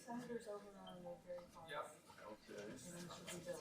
Senator's over on the very far right. Okay. And then should be Bill.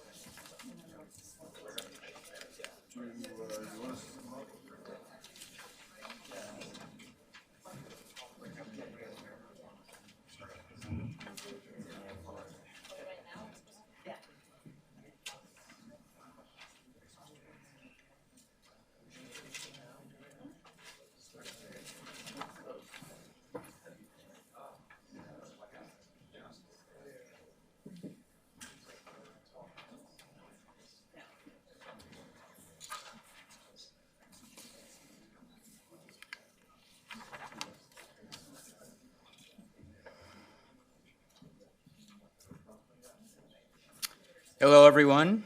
Hello, everyone.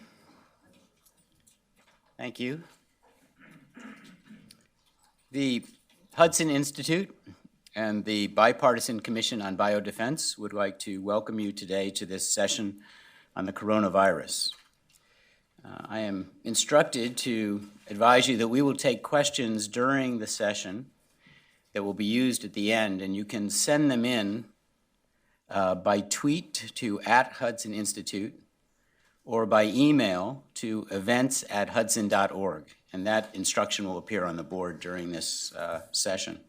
Thank you. The Hudson Institute and the Bipartisan Commission on Biodefense would like to welcome you today to this session on the coronavirus. I am instructed to advise you that we will take questions during the session that will be used at the end, and you can send them in by tweet to @Hudson Institute or by email to events@hudson.org, and that instruction will appear on the board during this session.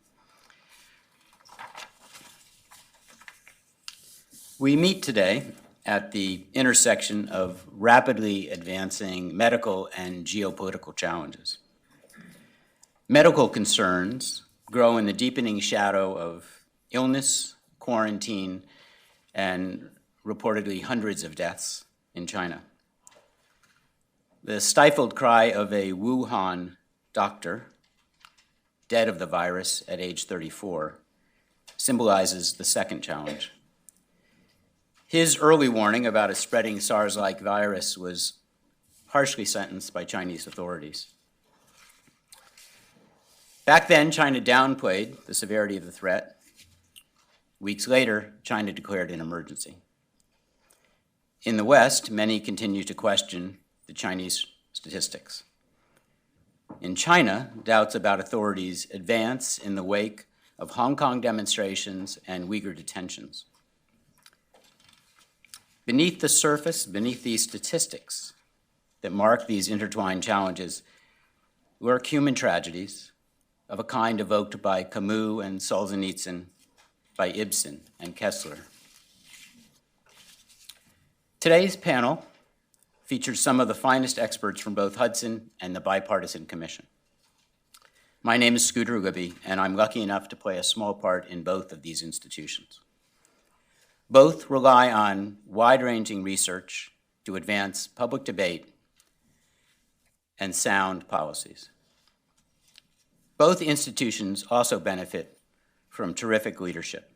We meet today at the intersection of rapidly advancing medical and geopolitical challenges. Medical concerns grow in the deepening shadow of illness, quarantine, and reportedly hundreds of deaths in China. The stifled cry of a Wuhan doctor, dead of the virus at age 34, symbolizes the second challenge. His early warning about a spreading SARS-like virus was harshly sentenced by Chinese authorities. Back then, China downplayed the severity of the threat. Weeks later, China declared an emergency. In the West, many continue to question the Chinese statistics. In China, doubts about authorities advance in the wake of Hong Kong demonstrations and Uyghur detentions. Beneath the surface, beneath these statistics that mark these intertwined challenges, lurk human tragedies of a kind evoked by Camus and Solzhenitsyn, by Ibsen and Kessler. Today's panel features some of the finest experts from both Hudson and the Bipartisan Commission. My name is Scooter Libby, and I'm lucky enough to play a small part in both of these institutions. Both rely on wide-ranging research to advance public debate and sound policies. Both institutions also benefit from terrific leadership.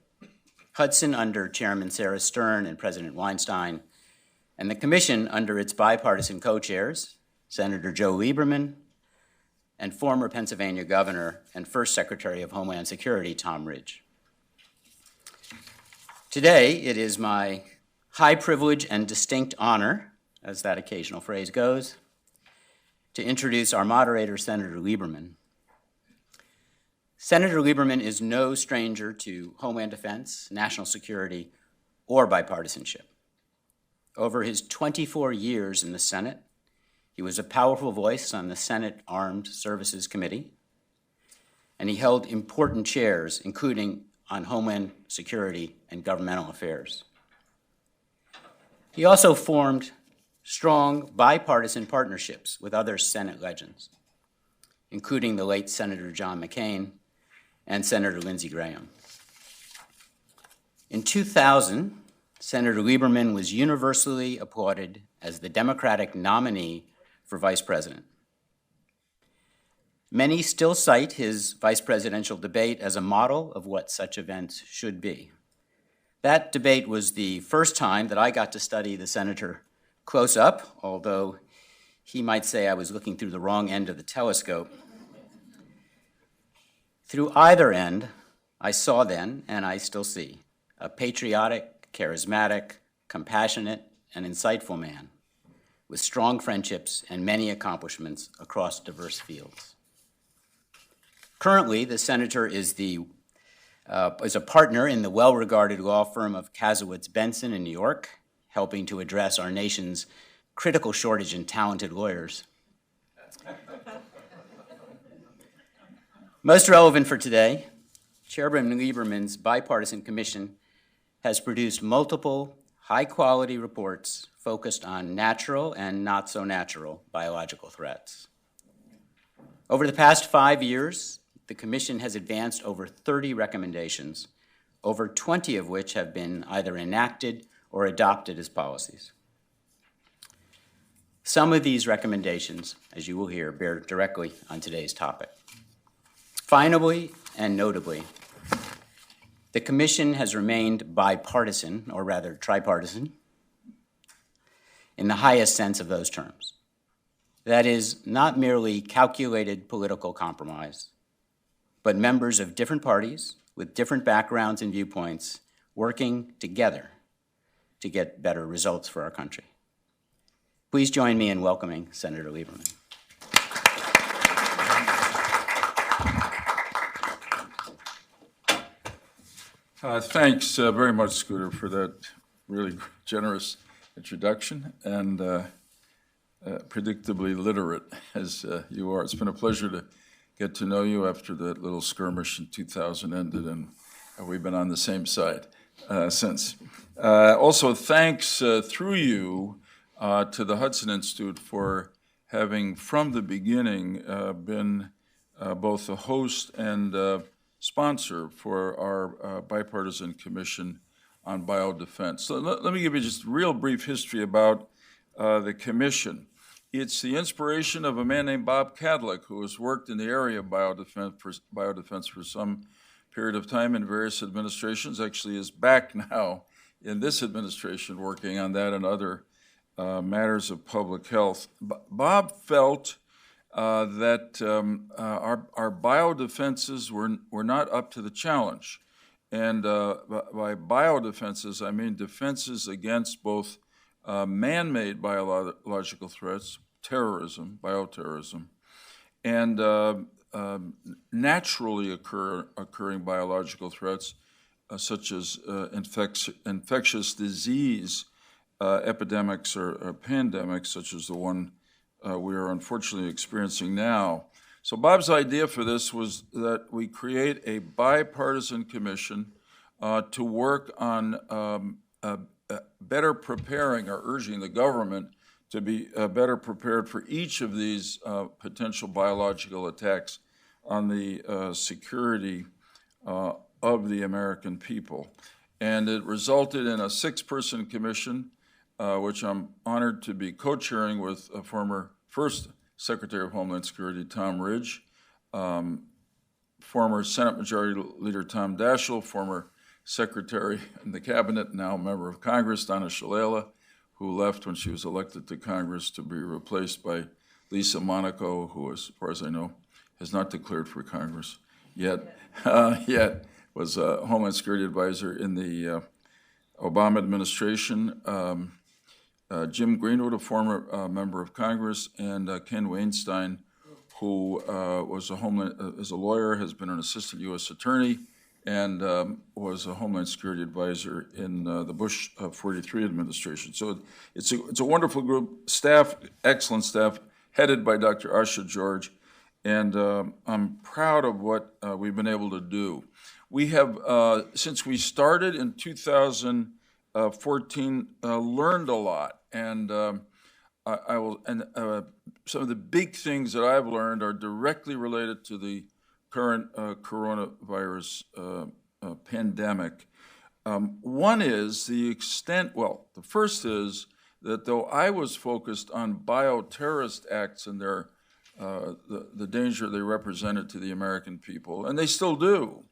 Hudson under Chairman Sarah Stern and President Weinstein, and the Commission under its bipartisan co-chairs, Senator Joe Lieberman and former Pennsylvania Governor and first Secretary of Homeland Security, Tom Ridge. Today, it is my high privilege and distinct honor, as that occasional phrase goes, to introduce our moderator, Senator Lieberman. Senator Lieberman is no stranger to Homeland Defense, national security, or bipartisanship. Over his 24 years in the Senate, he was a powerful voice on the Senate Armed Services Committee, and he held important chairs, including on Homeland Security and Governmental Affairs. He also formed strong bipartisan partnerships with other Senate legends, including the late Senator John McCain and Senator Lindsey Graham. In 2000, Senator Lieberman was universally applauded as the Democratic nominee for vice president. Many still cite his vice presidential debate as a model of what such events should be. That debate was the first time that I got to study the senator close up, although he might say I was looking through the wrong end of the telescope. Through either end, I saw then, and I still see, a patriotic, charismatic, compassionate, and insightful man with strong friendships and many accomplishments across diverse fields. Currently, the senator is the is a partner in the well-regarded law firm of Kasowitz Benson in New York, helping to address our nation's critical shortage in talented lawyers. Most relevant for today, Chairman Lieberman's Bipartisan Commission has produced multiple high-quality reports focused on natural and not-so-natural biological threats. Over the past 5 years, the Commission has advanced over 30 recommendations, over 20 of which have been either enacted or adopted as policies. Some of these recommendations, as you will hear, bear directly on today's topic. Finally, and notably, the Commission has remained bipartisan, or rather tripartisan, in the highest sense of those terms. That is, not merely calculated political compromise, but members of different parties with different backgrounds and viewpoints working together to get better results for our country. Please join me in welcoming Senator Lieberman. Thanks very much, Scooter, for that really generous introduction and predictably literate as you are. It's been a pleasure to get to know you after that little skirmish in 2000 ended, and we've been on the same side since. Also, thanks through you to the Hudson Institute for having, from the beginning, been both a host and sponsor for our Bipartisan Commission on Biodefense. So let me give you just a real brief history about the commission. It's the inspiration of a man named Bob Kadlec, who has worked in the area of biodefense for some period of time in various administrations, actually is back now in this administration working on that and other matters of public health. Bob felt that our biodefenses were not up to the challenge. And by biodefenses, I mean defenses against both man-made biological threats, terrorism, bioterrorism, and naturally occurring biological threats, such as infectious disease epidemics or pandemics, such as the one we are unfortunately experiencing now. So Bob's idea for this was that we create a bipartisan commission to work on better preparing or urging the government to be better prepared for each of these potential biological attacks on the security of the American people. And it resulted in a 6-person commission, which I'm honored to be co-chairing with former first Secretary of Homeland Security, Tom Ridge, former Senate Majority Leader Tom Daschle, former Secretary in the Cabinet, now member of Congress, Donna Shalala, who left when she was elected to Congress to be replaced by Lisa Monaco, who, as far as I know, has not declared for Congress yet, was a Homeland Security Advisor in the Obama administration. Jim Greenwood, a former member of Congress, and Ken Weinstein, who is a lawyer, has been an assistant U.S. attorney, and was a Homeland Security Advisor in the Bush 43 administration. So it's a wonderful group, staff, excellent staff, headed by Dr. Asha George, and I'm proud of what we've been able to do. We have, since we started in 2014, learned a lot, and some of the big things that I've learned are directly related to the current coronavirus pandemic. One is the extent, well, the first is that though I was focused on bioterrorist acts and their the danger they represented to the American people, and they still do,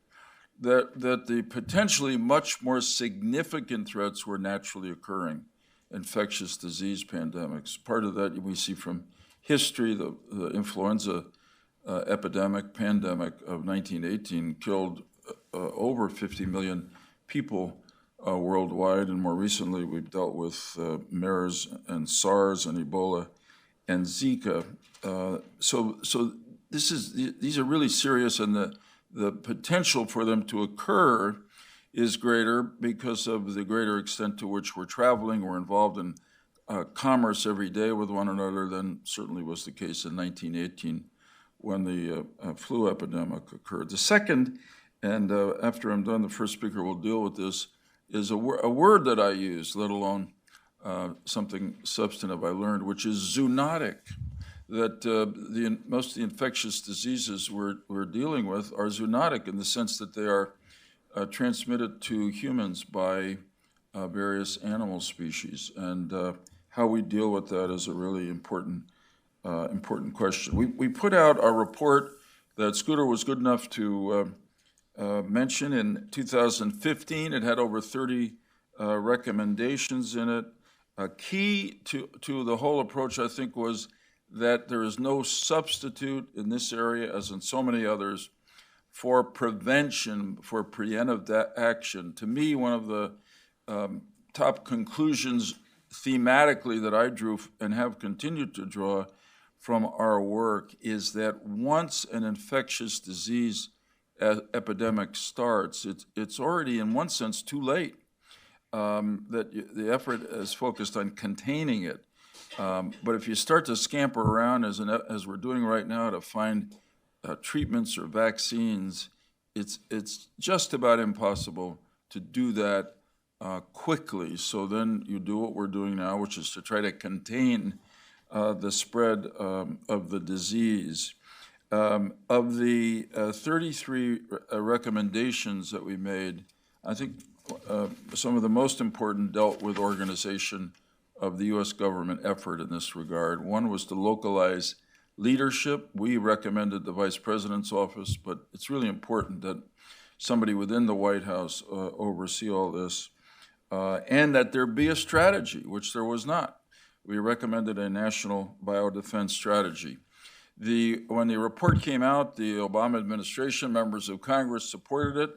that the potentially much more significant threats were naturally occurring infectious disease pandemics. Part of that we see from history. The influenza pandemic of 1918 killed over 50 million people worldwide, and more recently we've dealt with MERS and SARS and Ebola and Zika. So these are really serious, and the potential for them to occur is greater because of the greater extent to which we're traveling, we're involved in commerce every day with one another than certainly was the case in 1918 when the flu epidemic occurred. The second, and after I'm done, the first speaker will deal with this, is a word that I use, let alone something substantive I learned, which is zoonotic, that most of the infectious diseases we're dealing with are zoonotic in the sense that they are transmitted to humans by various animal species. And how we deal with that is a really important question. We put out our report that Scooter was good enough to mention in 2015. It had over 30 recommendations in it. A key to the whole approach, I think, was that there is no substitute in this area, as in so many others, for prevention, for preemptive action. To me, one of the top conclusions thematically that I drew and have continued to draw from our work is that once an infectious disease epidemic starts, it's already in one sense too late. That the effort is focused on containing it. But if you start to scamper around as we're doing right now to find treatments or vaccines, it's just about impossible to do that quickly. So then you do what we're doing now, which is to try to contain the spread of the disease. Of the 33 recommendations that we made, I think some of the most important dealt with organization of the U.S. government effort in this regard. One was to localize leadership. We recommended the Vice President's office, but it's really important that somebody within the White House oversee all this, and that there be a strategy, which there was not. We recommended a national biodefense strategy. When the report came out, the Obama administration, members of Congress supported it,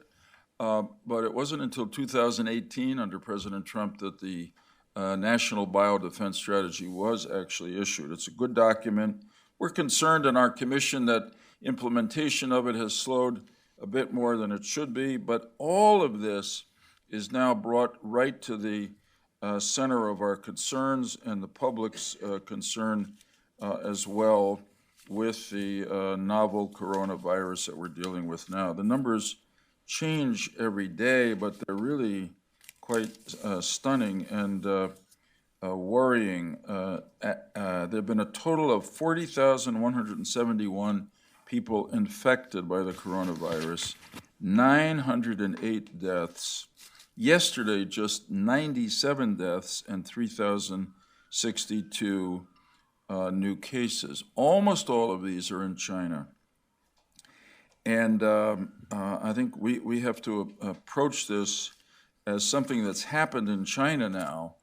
but it wasn't until 2018 under President Trump that the National Biodefense Strategy was actually issued. It's a good document. We're concerned in our commission that implementation of it has slowed a bit more than it should be, but all of this is now brought right to the center of our concerns and the public's concern as well with the novel coronavirus that we're dealing with now. The numbers change every day, but they're really quite stunning and worrying. There have been a total of 40,171 people infected by the coronavirus, 908 deaths. Yesterday, just 97 deaths and 3,062 new cases. Almost all of these are in China. And I think we have to approach this as something that's happened in China now,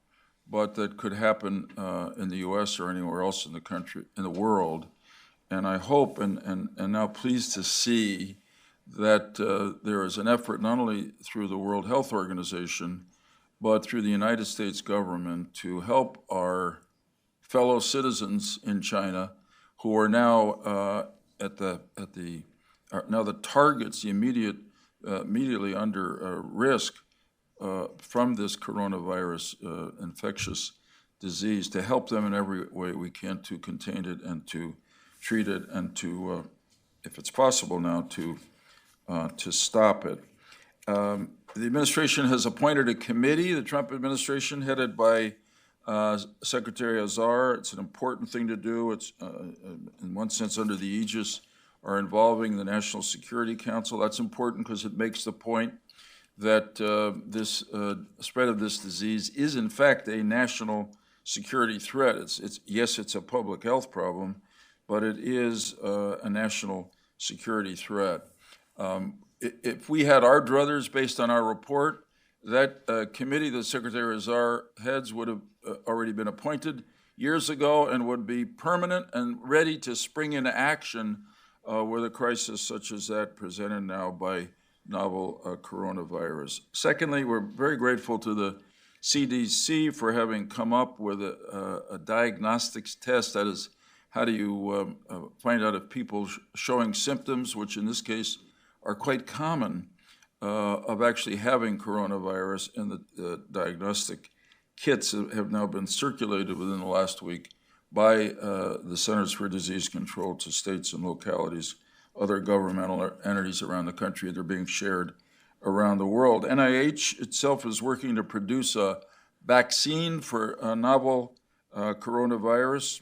but that could happen in the U.S. or anywhere else in the country, in the world. And I hope and now pleased to see that there is an effort not only through the World Health Organization, but through the United States government to help our fellow citizens in China who are now now the targets, the immediately under risk from this coronavirus infectious disease, to help them in every way we can to contain it and to treat it and to, if it's possible now, to stop it. The administration has appointed a committee, the Trump administration, headed by Secretary Azar. It's an important thing to do. It's, in one sense, under the aegis are involving the National Security Council. That's important because it makes the point that this spread of this disease is, in fact, a national security threat. Yes, it's a public health problem, but it is a national security threat. If we had our druthers based on our report, that committee that Secretary Azar heads would have already been appointed years ago and would be permanent and ready to spring into action with a crisis such as that presented now by novel coronavirus. Secondly, we're very grateful to the CDC for having come up with a diagnostics test. That is, how do you find out if people showing symptoms, which in this case are quite common of actually having coronavirus, and the diagnostic kits have now been circulated within the last week by the Centers for Disease Control to states and localities, other governmental entities around the country. They're being shared around the world. NIH itself is working to produce a vaccine for a novel coronavirus,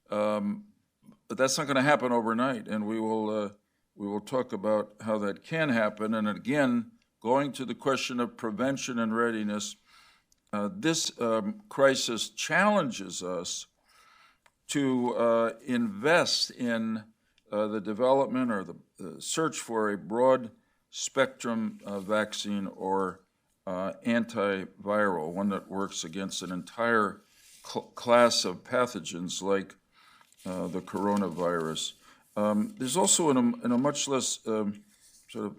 but that's not going to happen overnight, and we will talk about how that can happen. And again, going to the question of prevention and readiness, this crisis challenges us to invest in the development or the search for a broad spectrum vaccine or antiviral, one that works against an entire class of pathogens like the coronavirus. There's also, in a much less sort of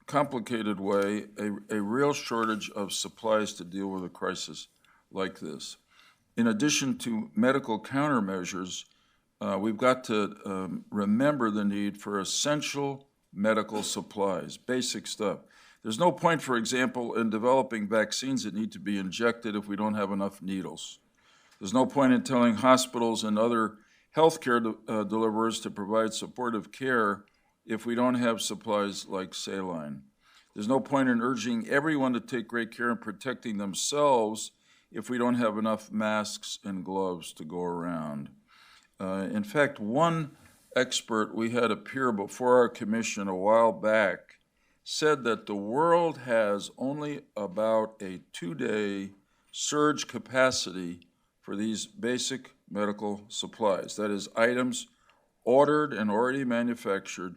complicated way, a real shortage of supplies to deal with a crisis like this. In addition to medical countermeasures, we've got to remember the need for essential medical supplies, basic stuff. There's no point, for example, in developing vaccines that need to be injected if we don't have enough needles. There's no point in telling hospitals and other healthcare deliverers to provide supportive care if we don't have supplies like saline. There's no point in urging everyone to take great care in protecting themselves if we don't have enough masks and gloves to go around. In fact, one expert we had appear before our commission a while back said that the world has only about a 2-day surge capacity for these basic medical supplies. That is, items ordered and already manufactured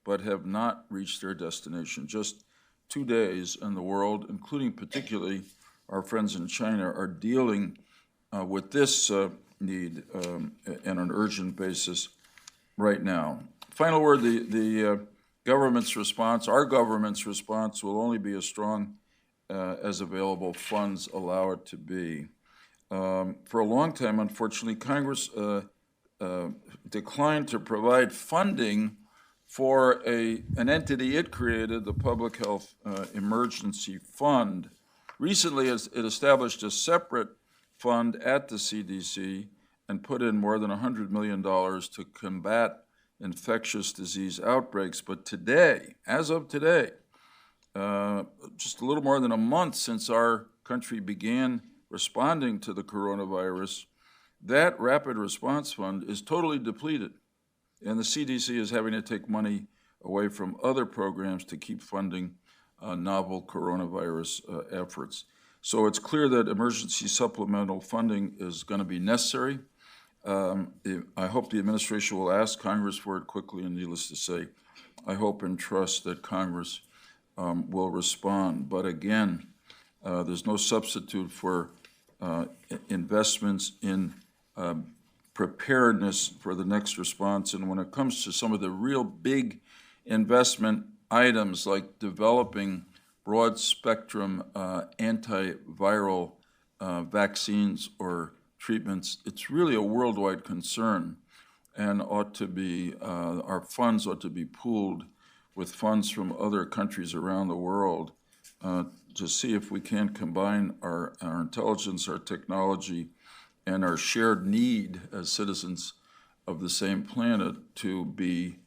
but have not reached their destination. Just 2 days, and the world, including particularly our friends in China, are dealing with this need on an urgent basis right now. Final word, the government's response, our government's response, will only be as strong as available funds allow it to be. For a long time, unfortunately, Congress declined to provide funding for an entity it created, the Public Health Emergency Fund. Recently, it established a separate fund at the CDC and put in more than $100 million to combat infectious disease outbreaks. But today, as of today, just a little more than a month since our country began responding to the coronavirus, that rapid response fund is totally depleted. And the CDC is having to take money away from other programs to keep funding novel coronavirus efforts. So it's clear that emergency supplemental funding is going to be necessary. I hope the administration will ask Congress for it quickly, and needless to say, I hope and trust that Congress will respond. But again, there's no substitute for investments in preparedness for the next response. And when it comes to some of the real big investment items like developing broad spectrum antiviral vaccines or treatments, it's really a worldwide concern and ought to be, our funds ought to be pooled with funds from other countries around the world to see if we can combine our intelligence, our technology, and our shared need as citizens of the same planet to be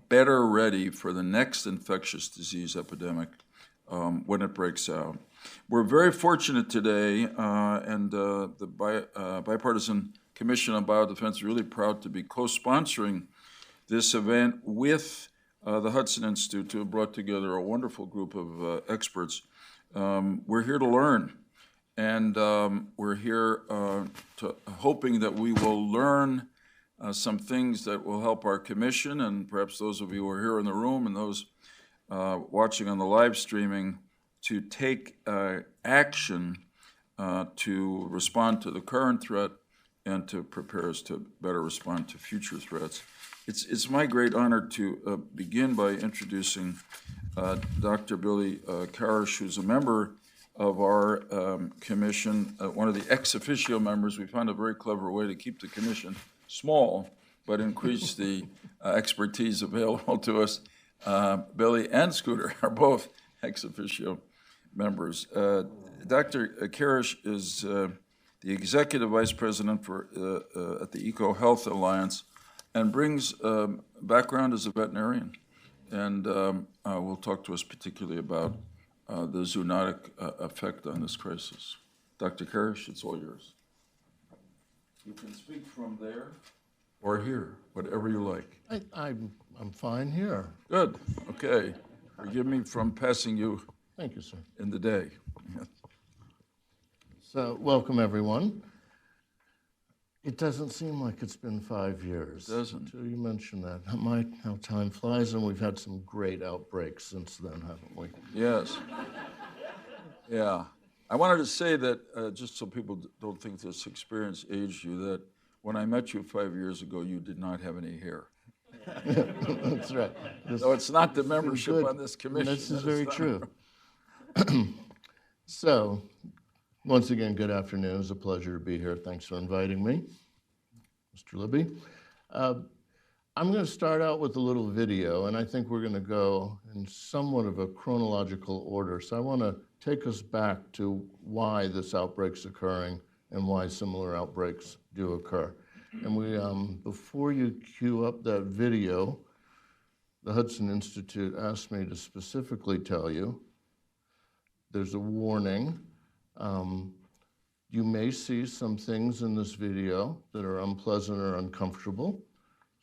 better ready for the next infectious disease epidemic when it breaks out. We're very fortunate today, and the Bipartisan Commission on Biodefense is really proud to be co-sponsoring this event with the Hudson Institute, who have brought together a wonderful group of experts. We're here to learn, and we're here hoping that we will learn some things that will help our commission, and perhaps those of you who are here in the room and those watching on the live streaming, to take action to respond to the current threat and to prepare us to better respond to future threats. It's my great honor to begin by introducing Dr. Billy Karish, who's a member of our commission, one of the ex officio members. We found a very clever way to keep the commission small, but increase the expertise available to us. Billy and Scooter are both ex officio members. Dr. Karish is the Executive Vice President at the Eco Health Alliance and brings background as a veterinarian. And will talk to us particularly about the zoonotic effect on this crisis. Dr. Karish, it's all yours. You can speak from there or here, whatever you like. I'm fine here. Good, okay. Forgive me from passing you Thank you, sir. in the day. So, welcome, everyone. It doesn't seem like it's been 5 years. It doesn't. Until you mentioned that. How time flies, and we've had some great outbreaks since then, haven't we? Yes. Yeah. I wanted to say that, just so people don't think this experience aged you, that when I met you 5 years ago, you did not have any hair. That's right. So it's not the membership good. on this commission. This is very true. So, once again, good afternoon. It's a pleasure to be here. Thanks for inviting me, Mr. Libby. I'm going to start out with a little video, and I think we're going to go in somewhat of a chronological order. So I want to take us back to why this outbreak's occurring and why similar outbreaks do occur. And we, before you cue up that video, the Hudson Institute asked me to specifically tell you there's a warning. You may see some things in this video that are unpleasant or uncomfortable.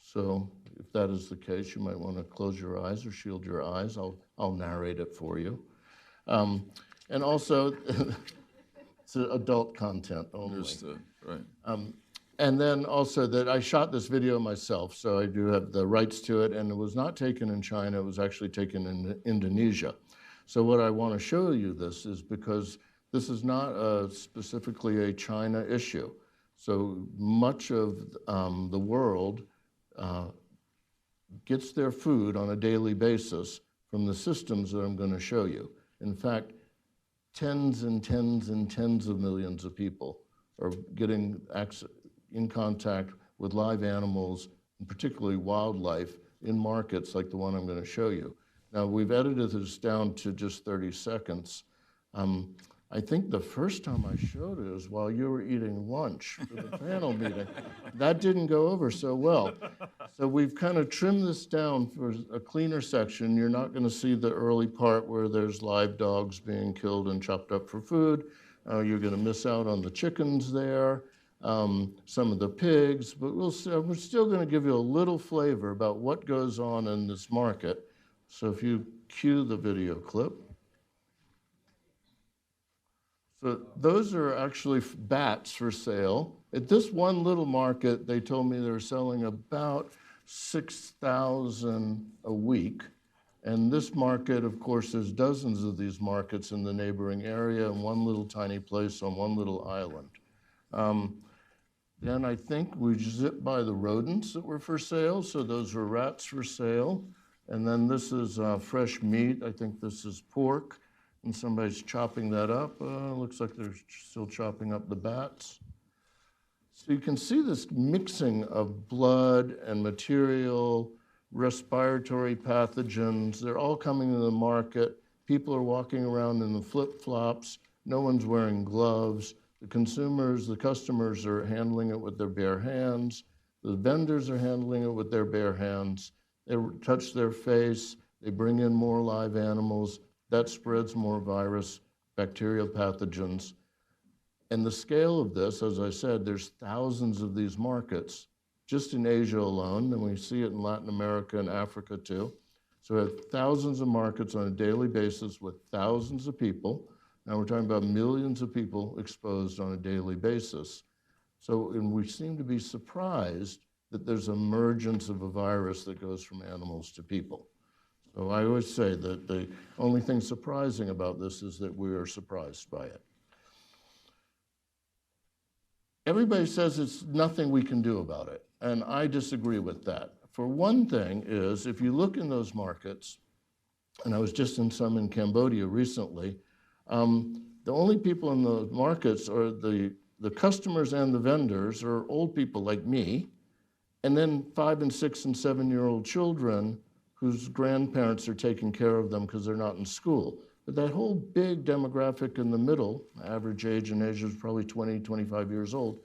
So if that is the case, you might want to close your eyes or shield your eyes. I'll narrate it for you. And also, it's adult content only. Understood, right. And then also that I shot this video myself, so I do have the rights to it, and it was not taken in China, it was actually taken in Indonesia. So what I want to show you this is because this is not specifically a China issue. So much of the world gets their food on a daily basis from the systems that I'm going to show you. In fact, tens and tens and tens of millions of people are getting in contact with live animals, and particularly wildlife, in markets like the one I'm going to show you. Now, we've edited this down to just 30 seconds. I think the first time I showed it was while you were eating lunch for the panel meeting. That didn't go over so well. So we've kind of trimmed this down for a cleaner section. You're not going to see the early part where there's live dogs being killed and chopped up for food. You're going to miss out on the chickens there, some of the pigs, but we're still going to give you a little flavor about what goes on in this market. So if you cue the video clip. So those are actually bats for sale. At this one little market, they told me they were selling about 6,000 a week. And this market, of course, there's dozens of these markets in the neighboring area in one little tiny place on one little island. Then I think we zipped by the rodents that were for sale. So those were rats for sale. And then this is fresh meat. I think this is pork. And somebody's chopping that up. Looks like they're still chopping up the bats. So you can see this mixing of blood and material, respiratory pathogens. They're all coming to the market. People are walking around in the flip-flops. No one's wearing gloves. The consumers, the customers are handling it with their bare hands. The vendors are handling it with their bare hands. They touch their face. They bring in more live animals. That spreads more virus, bacterial pathogens. And the scale of this, as I said, there's thousands of these markets just in Asia alone, and we see it in Latin America and Africa too. So we have thousands of markets on a daily basis with thousands of people. Now we're talking about millions of people exposed on a daily basis. So, and we seem to be surprised that there's emergence of a virus that goes from animals to people. So I always say that the only thing surprising about this is that we are surprised by it. Everybody says it's nothing we can do about it, and I disagree with that. For one thing is, if you look in those markets, and I was just in some in Cambodia recently, the only people in the markets are the customers and the vendors are old people like me, and then 5 and 6 and 7-year-old children whose grandparents are taking care of them because they're not in school. But that whole big demographic in the middle, average age in Asia is probably 20, 25 years old,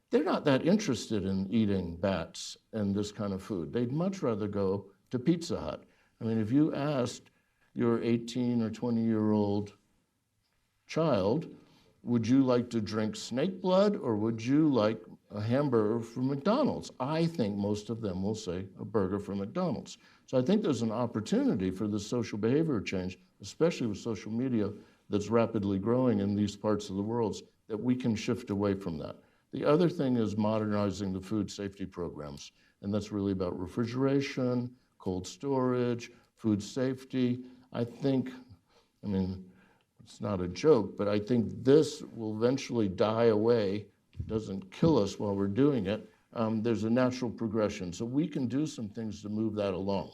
they're not that interested in eating bats and this kind of food. They'd much rather go to Pizza Hut. I mean, if you asked your 18 or 20-year-old child, would you like to drink snake blood or would you like a hamburger from McDonald's? I think most of them will say a burger from McDonald's. So I think there's an opportunity for this social behavior change, especially with social media that's rapidly growing in these parts of the world, that we can shift away from that. The other thing is modernizing the food safety programs, and that's really about refrigeration, cold storage, food safety. I mean, it's not a joke, but I think this will eventually die away. It doesn't kill us while we're doing it. There's a natural progression. So we can do some things to move that along.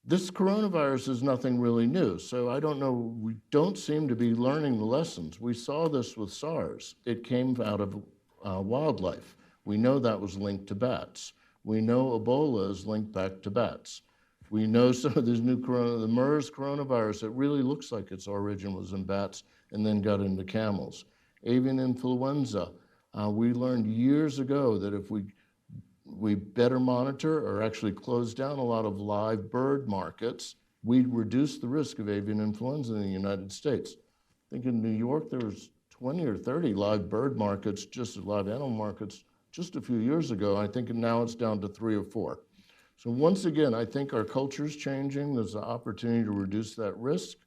This coronavirus is nothing really new. So I don't know, we don't seem to be learning the lessons. We saw this with SARS. It came out of wildlife. We know that was linked to bats. We know Ebola is linked back to bats. We know some of this new the MERS coronavirus, it really looks like its origin was in bats and then got into camels. Avian influenza, we learned years ago that if we better monitor or actually close down a lot of live bird markets, we'd reduce the risk of avian influenza in the United States. I think in New York there was 20 or 30 live bird markets, just live animal markets, just a few years ago. I think now it's down to 3 or 4. So once again, I think our culture is changing. There's an opportunity to reduce that risk.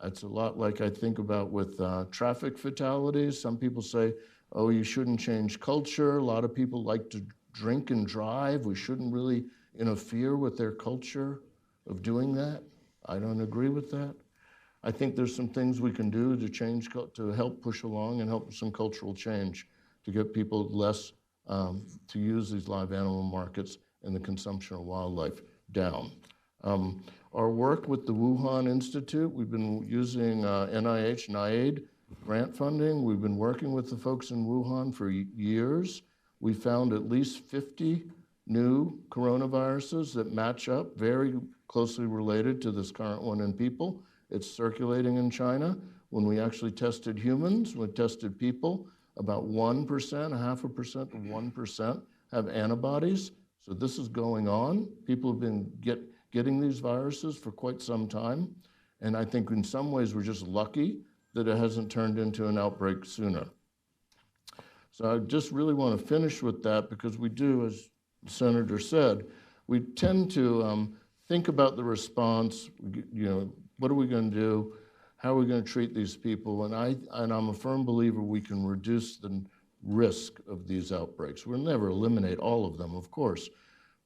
It's a lot like I think about with traffic fatalities. Some people say, oh, you shouldn't change culture. A lot of people like to drink and drive. We shouldn't really interfere with their culture of doing that. I don't agree with that. I think there's some things we can do to change, to help push along and help some cultural change to get people less to use these live animal markets and the consumption of wildlife down. Our work with the Wuhan Institute, we've been using NIH, NIAID grant funding. We've been working with the folks in Wuhan for years. We found at least 50 new coronaviruses that match up, very closely related to this current one in people. It's circulating in China. When we actually tested humans, we tested people, about 1%, 0.5% to 1% have antibodies. So this is going on. People have been getting these viruses for quite some time. And I think in some ways we're just lucky that it hasn't turned into an outbreak sooner. So I just really want to finish with that because we do, as the Senator said, we tend to think about the response, what are we going to do? How are we going to treat these people? And I'm a firm believer we can reduce the risk of these outbreaks. We'll never eliminate all of them, of course,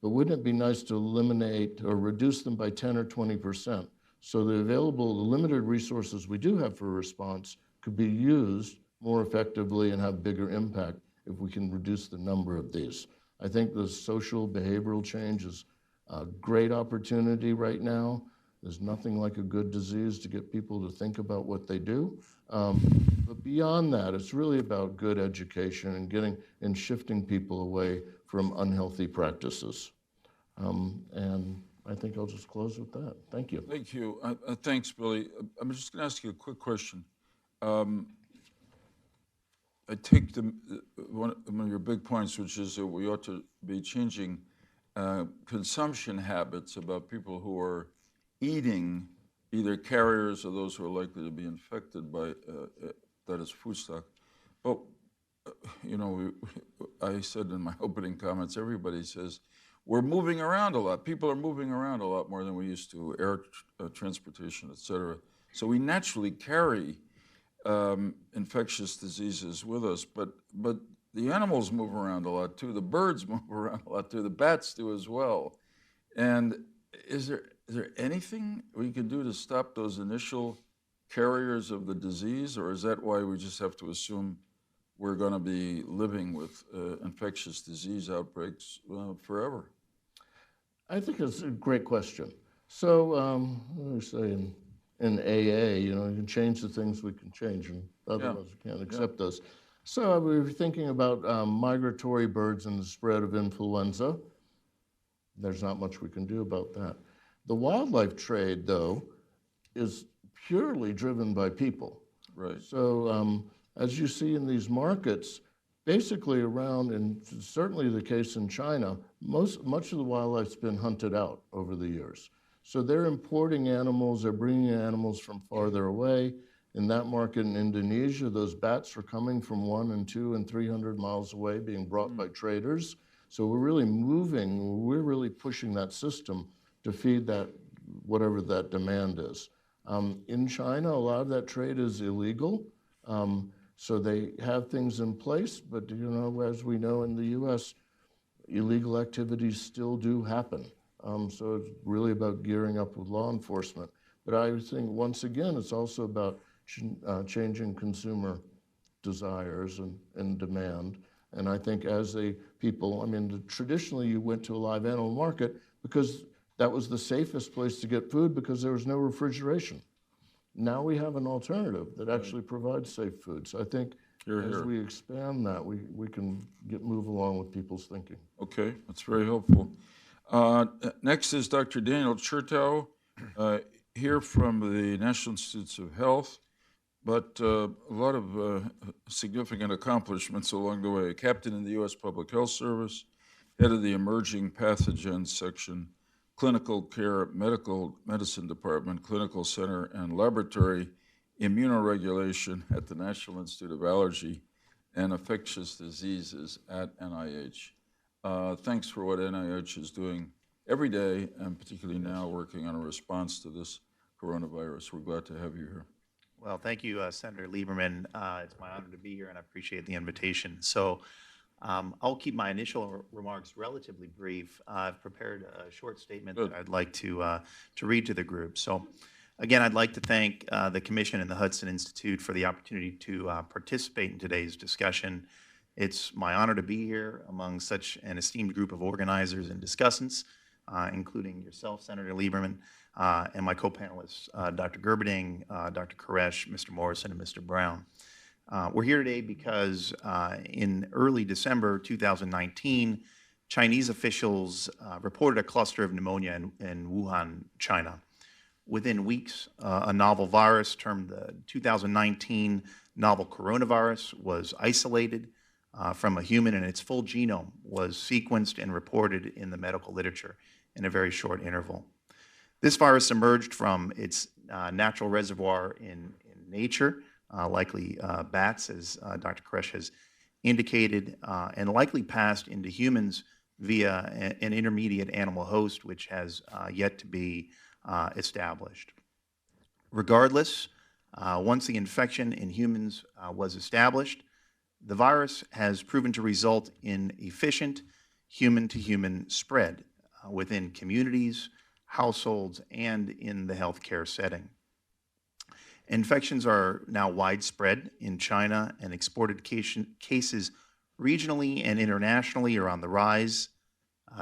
but wouldn't it be nice to eliminate or reduce them by 10 or 20% so the limited resources we do have for response could be used more effectively and have bigger impact if we can reduce the number of these. I think the social behavioral change is a great opportunity right now. There's nothing like a good disease to get people to think about what they do. But beyond that, it's really about good education and shifting people away from unhealthy practices. And I think I'll just close with that. Thank you. Thank you. Thanks, Billy. I'm just going to ask you a quick question. I take one of your big points, which is that we ought to be changing consumption habits about people who are eating, either carriers or those who are likely to be infected by that is food stock. But I said in my opening comments, everybody says we're moving around a lot. People are moving around a lot more than we used to, air transportation, et cetera. So we naturally carry infectious diseases with us, but the animals move around a lot too. The birds move around a lot too. The bats do as well. And is there anything we can do to stop those initial carriers of the disease, or is that why we just have to assume we're going to be living with infectious disease outbreaks forever? I think it's a great question. So let me say in AA, you can change the things we can change, and otherwise we can't accept those. So we were thinking about migratory birds and the spread of influenza. there's not much we can do about that. The wildlife trade, though, is purely driven by people. Right. So as you see in these markets, basically around, and certainly the case in China, much of the wildlife's been hunted out over the years. So they're importing animals, they're bringing animals from farther away. In that market in Indonesia, those bats are coming from 100 and 200 and 300 miles away, being brought by traders. So we're really pushing that system to feed that, whatever that demand is. In China, a lot of that trade is illegal. So they have things in place, but as we know in the US, illegal activities still do happen. So it's really about gearing up with law enforcement. But I think, once again, it's also about changing consumer desires and demand. And I think traditionally you went to a live animal market because that was the safest place to get food because there was no refrigeration. Now we have an alternative that actually provides safe food. So I think as we expand that, we can move along with people's thinking. Okay, that's very helpful. Next is Dr. Daniel Chertow, here from the National Institutes of Health, but a lot of significant accomplishments along the way. A captain in the U.S. Public Health Service, head of the Emerging Pathogens Section, Clinical Care Medical Medicine Department, Clinical Center and Laboratory Immunoregulation at the National Institute of Allergy and Infectious Diseases at NIH. Thanks for what NIH is doing every day, and particularly now working on a response to this coronavirus. We're glad to have you here. Well, thank you, Senator Lieberman. It's my honor to be here, and I appreciate the invitation. So I'll keep my initial remarks relatively brief. I've prepared a short statement that I'd like to read to the group. So again, I'd like to thank the Commission and the Hudson Institute for the opportunity to participate in today's discussion. It's my honor to be here among such an esteemed group of organizers and discussants, including yourself, Senator Lieberman, and my co-panelists, Dr. Gerberding, Dr. Koresh, Mr. Morrison, and Mr. Brown. We're here today because in early December 2019, Chinese officials reported a cluster of pneumonia in Wuhan, China. Within weeks, a novel virus termed the 2019 novel coronavirus was isolated from a human, and its full genome was sequenced and reported in the medical literature in a very short interval. This virus emerged from its natural reservoir in nature, likely bats, as Dr. Koresh has indicated, and likely passed into humans via an intermediate animal host, which has yet to be established. Regardless, once the infection in humans was established, the virus has proven to result in efficient human-to-human spread within communities, households, and in the healthcare setting. Infections are now widespread in China, and exported cases regionally and internationally are on the rise.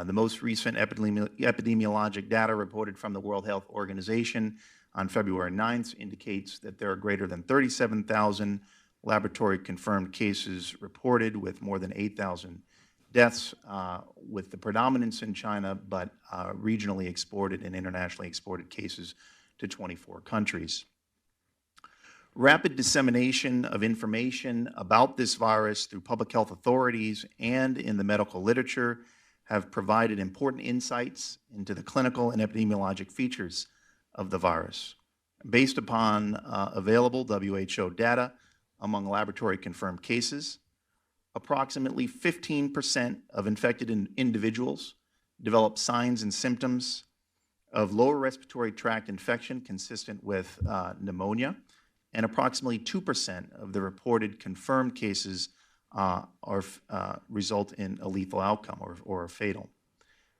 The most recent epidemiologic data reported from the World Health Organization on February 9th indicates that there are greater than 37,000 laboratory-confirmed cases reported, with more than 8,000 deaths, with the predominance in China, but regionally exported and internationally exported cases to 24 countries. Rapid dissemination of information about this virus through public health authorities and in the medical literature have provided important insights into the clinical and epidemiologic features of the virus. Based upon available WHO data among laboratory-confirmed cases, approximately 15% of infected individuals develop signs and symptoms of lower respiratory tract infection consistent with pneumonia, and approximately 2% of the reported confirmed cases result in a lethal outcome or fatal.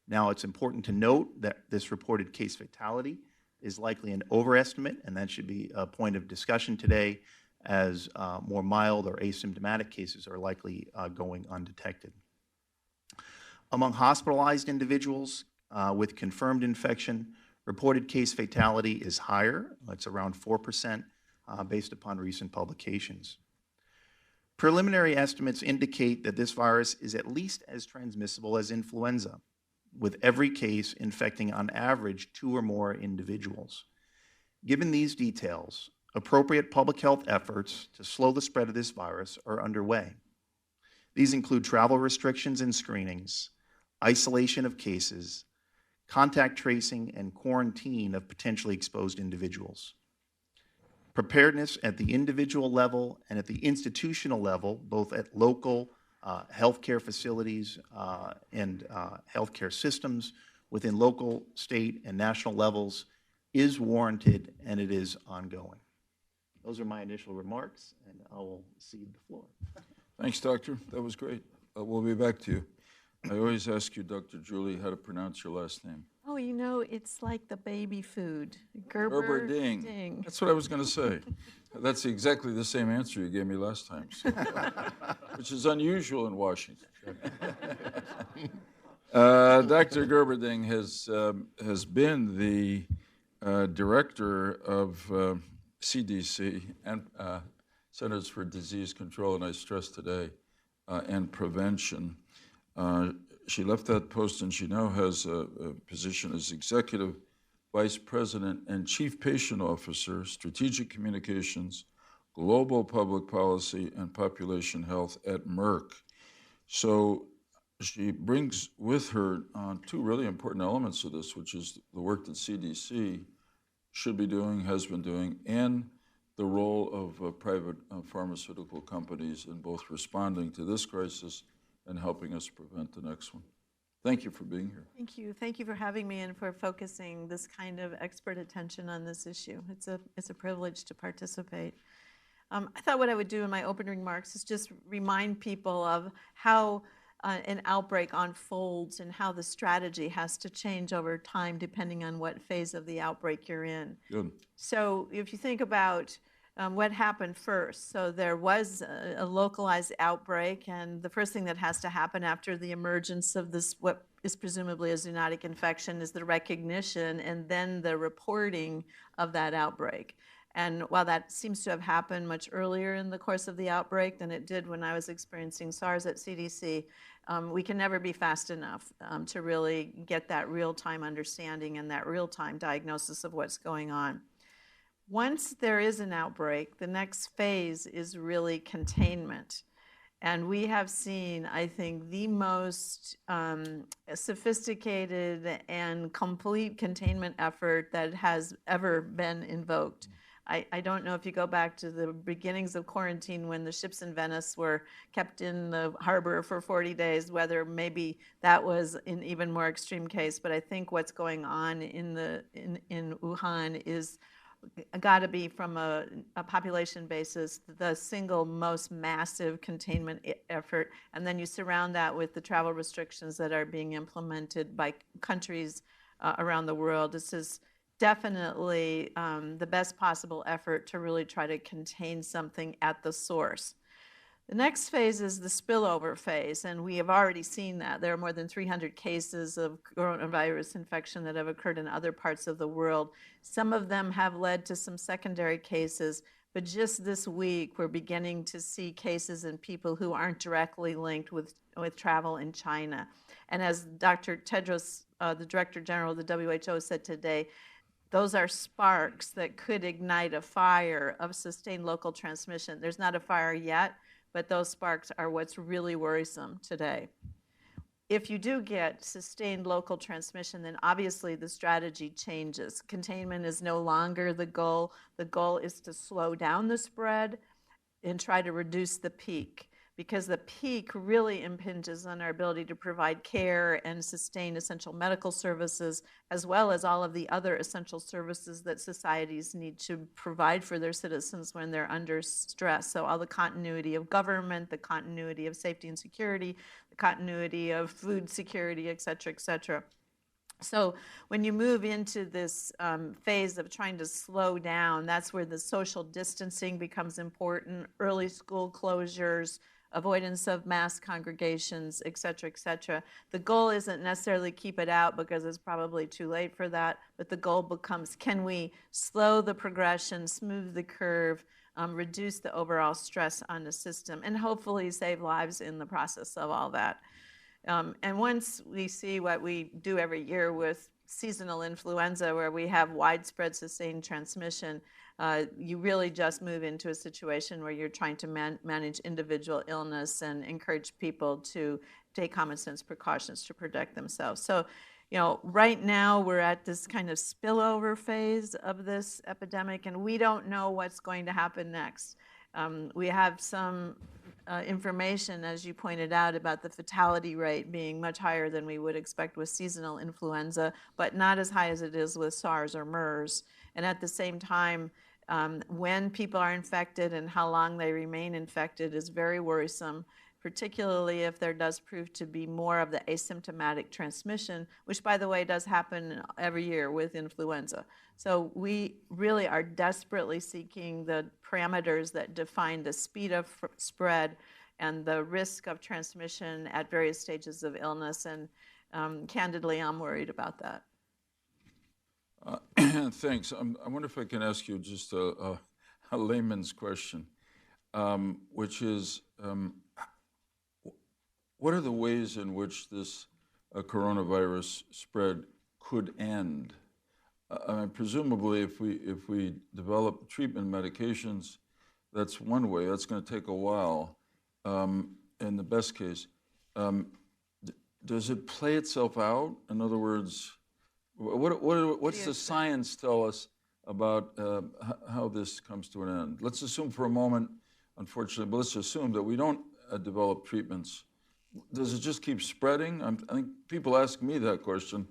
Now, it's important to note that this reported case fatality is likely an overestimate, and that should be a point of discussion today, as more mild or asymptomatic cases are likely going undetected. Among hospitalized individuals with confirmed infection, reported case fatality is higher. It's around 4% based upon recent publications. Preliminary estimates indicate that this virus is at least as transmissible as influenza, with every case infecting on average 2 or more individuals. Given these details, appropriate public health efforts to slow the spread of this virus are underway. These include travel restrictions and screenings, isolation of cases, contact tracing, and quarantine of potentially exposed individuals. Preparedness at the individual level and at the institutional level, both at local healthcare facilities and healthcare systems within local, state, and national levels is warranted, and it is ongoing. Those are my initial remarks, and I will cede the floor. Thanks, Doctor. That was great. We'll be back to you. I always ask you, Dr. Julie, how to pronounce your last name. Oh, you know, it's like the baby food. Gerberding. That's what I was going to say. That's exactly the same answer you gave me last time, so, which is unusual in Washington. Dr. Gerberding has been the director of CDC and Centers for Disease Control, and I stress today, and prevention. She left that post, and she now has a position as Executive Vice President and Chief Patient Officer, Strategic Communications, Global Public Policy, and Population Health at Merck. So she brings with her 2 really important elements of this, which is the work that CDC should be doing, has been doing, and the role of private pharmaceutical companies in both responding to this crisis and helping us prevent the next one. Thank you for being here. Thank you. Thank you for having me and for focusing this kind of expert attention on this issue. It's a privilege to participate. I thought what I would do in my opening remarks is just remind people of how an outbreak unfolds and how the strategy has to change over time depending on what phase of the outbreak you're in. Good. So if you think about what happened first, so there was a localized outbreak, and the first thing that has to happen after the emergence of this, what is presumably a zoonotic infection, is the recognition and then the reporting of that outbreak. And while that seems to have happened much earlier in the course of the outbreak than it did when I was experiencing SARS at CDC, we can never be fast enough to really get that real-time understanding and that real-time diagnosis of what's going on. Once there is an outbreak, the next phase is really containment. And we have seen, I think, the most sophisticated and complete containment effort that has ever been invoked. I don't know if you go back to the beginnings of quarantine when the ships in Venice were kept in the harbor for 40 days, whether maybe that was an even more extreme case. But I think what's going on in Wuhan is got to be, from a population basis, the single most massive containment effort. And then you surround that with the travel restrictions that are being implemented by countries around the world. This is definitely the best possible effort to really try to contain something at the source. The next phase is the spillover phase, and we have already seen that. There are more than 300 cases of coronavirus infection that have occurred in other parts of the world. Some of them have led to some secondary cases, but just this week we're beginning to see cases in people who aren't directly linked with travel in China. And as Dr. Tedros, the Director General of the WHO, said today, those are sparks that could ignite a fire of sustained local transmission. There's not a fire yet, but those sparks are what's really worrisome today. If you do get sustained local transmission, then obviously the strategy changes. Containment is no longer the goal. The goal is to slow down the spread and try to reduce the peak, because the peak really impinges on our ability to provide care and sustain essential medical services, as well as all of the other essential services that societies need to provide for their citizens when they're under stress. So all the continuity of government, the continuity of safety and security, the continuity of food security, et cetera, et cetera. So when you move into this phase of trying to slow down, that's where the social distancing becomes important, early school closures, avoidance of mass congregations, et cetera, et cetera. The goal isn't necessarily keep it out because it's probably too late for that, but the goal becomes, can we slow the progression, smooth the curve, reduce the overall stress on the system, and hopefully save lives in the process of all that. And once we see what we do every year with seasonal influenza, where we have widespread sustained transmission, you really just move into a situation where you're trying to manage individual illness and encourage people to take common sense precautions to protect themselves. So, right now we're at this kind of spillover phase of this epidemic, and we don't know what's going to happen next. We have some information, as you pointed out, about the fatality rate being much higher than we would expect with seasonal influenza, but not as high as it is with SARS or MERS. And at the same time, when people are infected and how long they remain infected is very worrisome, particularly if there does prove to be more of the asymptomatic transmission, which, by the way, does happen every year with influenza. So we really are desperately seeking the parameters that define the speed of spread and the risk of transmission at various stages of illness. And candidly, I'm worried about that. Thanks. I wonder if I can ask you just a layman's question, which is, what are the ways in which this coronavirus spread could end? I mean, presumably, if we develop treatment medications, that's one way. That's going to take a while. In the best case, does it play itself out? In other words, what's the science tell us about how this comes to an end? Let's assume for a moment, unfortunately, but let's assume that we don't develop treatments. Does it just keep spreading? I think people ask me that question,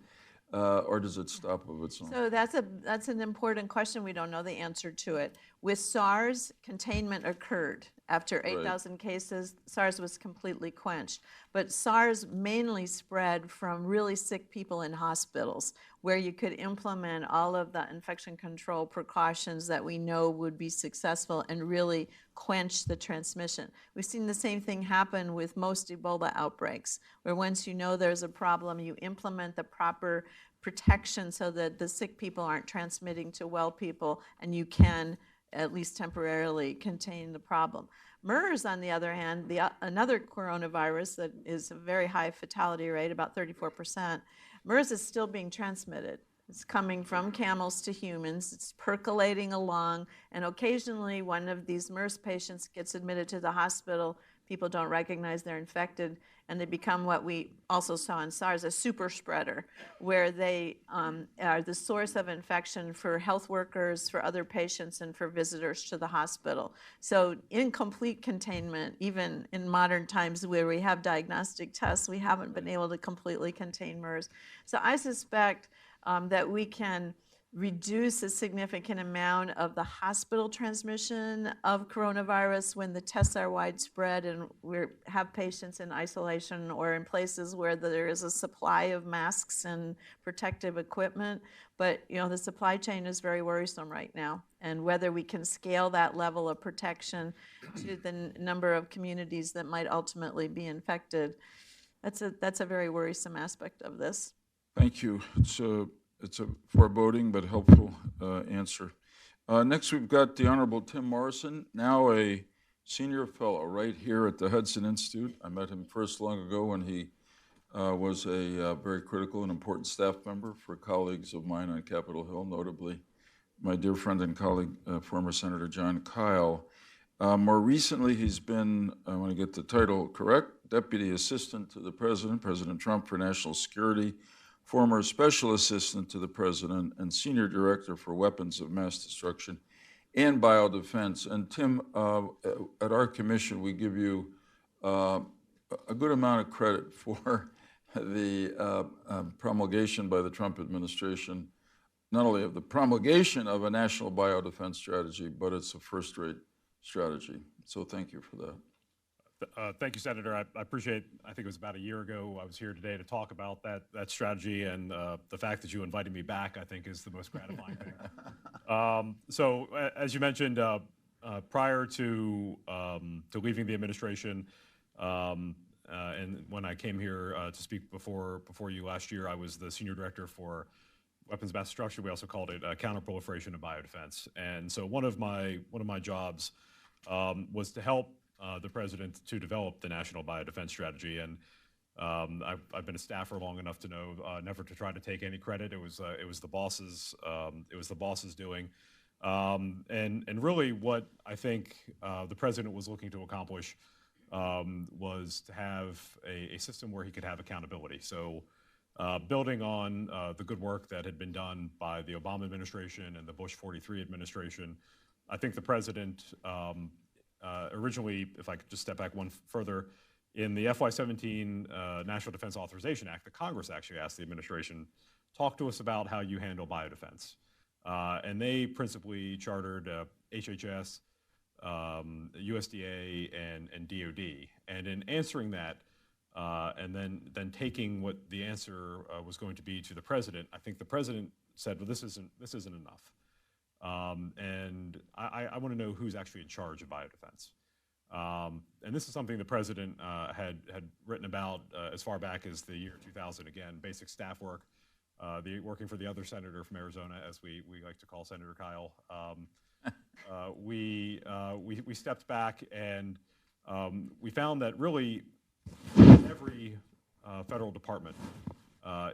or does it stop of its own? So that's an important question. We don't know the answer to it. With SARS, containment occurred. After 8,000 cases, SARS was completely quenched. But SARS mainly spread from really sick people in hospitals, where you could implement all of the infection control precautions that we know would be successful and really quench the transmission. We've seen the same thing happen with most Ebola outbreaks, where once you know there's a problem, you implement the proper protection so that the sick people aren't transmitting to well people, and you can at least temporarily contain the problem. MERS, on the other hand, another coronavirus that is a very high fatality rate, about 34%, MERS is still being transmitted. It's coming from camels to humans. It's percolating along, and occasionally one of these MERS patients gets admitted to the hospital. People don't recognize they're infected, and they become what we also saw in SARS, a super spreader, where they are the source of infection for health workers, for other patients, and for visitors to the hospital. So incomplete containment, even in modern times where we have diagnostic tests, we haven't been able to completely contain MERS. So I suspect that we can reduce a significant amount of the hospital transmission of coronavirus when the tests are widespread and we have patients in isolation or in places where there is a supply of masks and protective equipment. But the supply chain is very worrisome right now, and whether we can scale that level of protection to the number of communities that might ultimately be infected, that's a very worrisome aspect of this. Thank you. It's a foreboding but helpful answer. Next, we've got the Honorable Tim Morrison, now a senior fellow right here at the Hudson Institute. I met him first long ago when he was a very critical and important staff member for colleagues of mine on Capitol Hill, notably my dear friend and colleague, former Senator John Kyle. More recently, he's been, I want to get the title correct, Deputy Assistant to the President, President Trump for National Security, former Special Assistant to the President, and Senior Director for Weapons of Mass Destruction and Biodefense. And Tim, at our commission, we give you a good amount of credit for the promulgation by the Trump administration, not only of the promulgation of a national biodefense strategy, but it's a first-rate strategy. So thank you for that. Thank you, Senator. I appreciate, I think it was about a year ago, I was here today to talk about that strategy, and the fact that you invited me back, I think, is the most gratifying thing. So, as you mentioned, prior to leaving the administration, and when I came here to speak before you last year, I was the Senior Director for Weapons of Mass Destruction. We also called it Counterproliferation and Biodefense. And so one of my jobs was to help the president to develop the national biodefense strategy. And I've been a staffer long enough to know never to try to take any credit. It was the boss's doing. And really what I think the president was looking to accomplish was to have a system where he could have accountability. So building on the good work that had been done by the Obama administration and the Bush 43 administration, I think the president originally, if I could just step back one further, in the FY17 National Defense Authorization Act, the Congress actually asked the administration, talk to us about how you handle biodefense. And they principally chartered HHS, USDA, and DOD. And in answering that, and then taking what the answer was going to be to the president, I think the president said, well, this isn't enough. And I want to know who's actually in charge of biodefense. And this is something the president had written about as far back as the year 2000. Again, basic staff work, working for the other senator from Arizona, as we like to call Senator Kyle. We stepped back and we found that really every federal department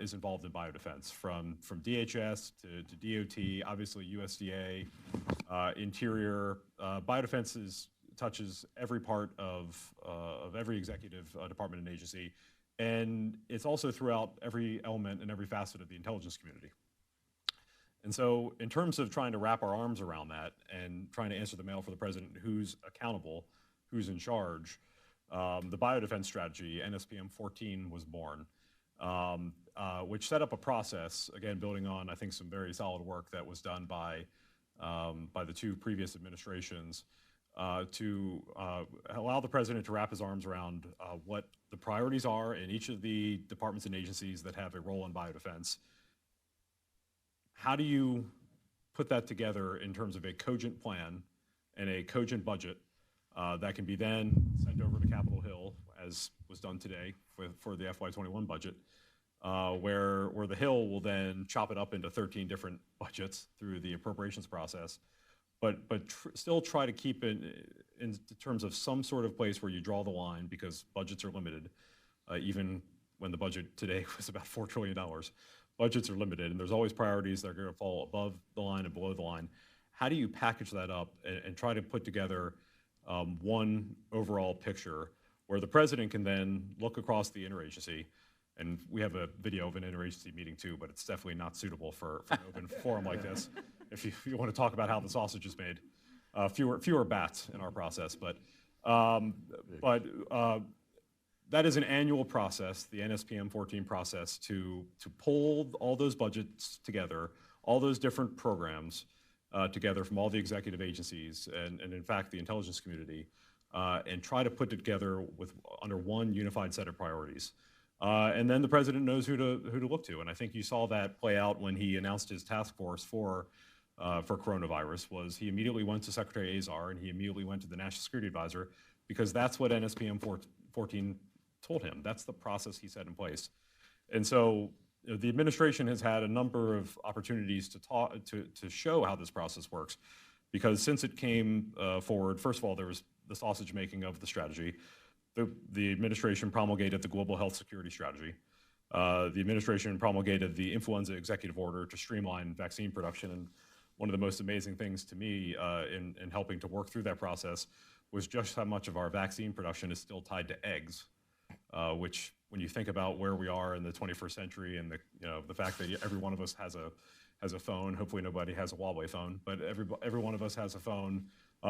is involved in biodefense, from DHS to DOT, obviously USDA, Interior. Biodefense touches every part of every executive department and agency, and it's also throughout every element and every facet of the intelligence community. And so in terms of trying to wrap our arms around that and trying to answer the mail for the president, who's accountable, who's in charge, the biodefense strategy, NSPM 14, was born, which set up a process, again, building on, I think, some very solid work that was done by the two previous administrations, to allow the president to wrap his arms around what the priorities are in each of the departments and agencies that have a role in biodefense. How do you put that together in terms of a cogent plan and a cogent budget that can be then sent over to Capitol Hill, as was done today for the FY21 budget, where the Hill will then chop it up into 13 different budgets through the appropriations process, but still try to keep it in terms of some sort of place where you draw the line, because budgets are limited, even when the budget today was about $4 trillion. Budgets are limited, and there's always priorities that are going to fall above the line and below the line. How do you package that up and try to put together one overall picture where the president can then look across the interagency? And we have a video of an interagency meeting too, but it's definitely not suitable for an open forum like this. If you want to talk about how the sausage is made, fewer bats in our process, but that is an annual process, the NSPM 14 process, to pull all those budgets together, all those different programs together from all the executive agencies and in fact the intelligence community, and try to put it together under one unified set of priorities. And then the president knows who to look to, and I think you saw that play out when he announced his task force for coronavirus. Was he immediately went to Secretary Azar and he immediately went to the National Security Advisor, because that's what NSPM 14 told him. That's the process he set in place. And so the administration has had a number of opportunities to show how this process works, because since it came forward, first of all, there was the sausage making of the strategy. The administration promulgated the Global Health Security Strategy. The administration promulgated the Influenza Executive Order to streamline vaccine production. And one of the most amazing things to me in helping to work through that process was just how much of our vaccine production is still tied to eggs, which, when you think about where we are in the 21st century and the fact that every one of us has a phone, hopefully nobody has a Huawei phone, but every one of us has a phone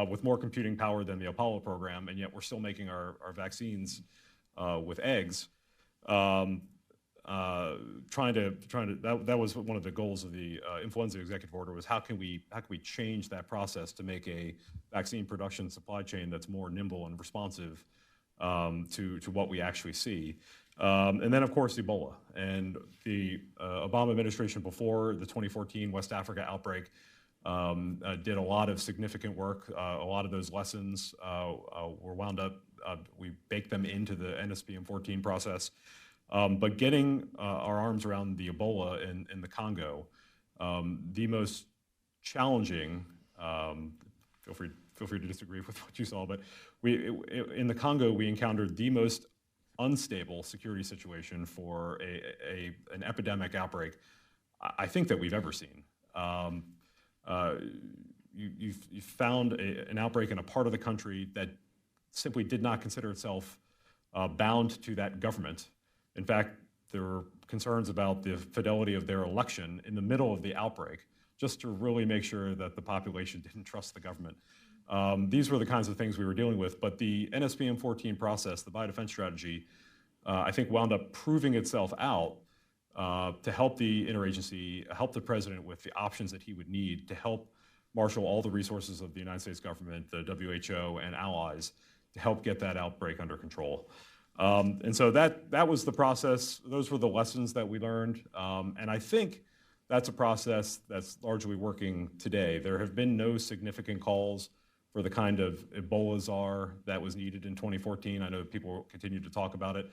with more computing power than the Apollo program, and yet we're still making our vaccines with eggs. That was one of the goals of the Influenza Executive Order, was how can we change that process to make a vaccine production supply chain that's more nimble and responsive to what we actually see. And then, of course, Ebola. And the Obama administration, before the 2014 West Africa outbreak, did a lot of significant work. A lot of those lessons were wound up. We baked them into the NSPM 14 process. But getting our arms around the Ebola in the Congo, the most challenging, feel free to disagree with what you saw, but in the Congo, we encountered the most unstable security situation for an epidemic outbreak I think that we've ever seen. You've found an outbreak in a part of the country that simply did not consider itself bound to that government. In fact, there were concerns about the fidelity of their election in the middle of the outbreak, just to really make sure that the population didn't trust the government. These were the kinds of things we were dealing with, but the NSPM 14 process, the biodefense strategy, I think wound up proving itself out to help the interagency, help the president with the options that he would need to help marshal all the resources of the United States government, the WHO, and allies to help get that outbreak under control. And so that was the process. Those were the lessons that we learned. And I think that's a process that's largely working today. There have been no significant calls for the kind of Ebola czar that was needed in 2014. I know people continue to talk about it.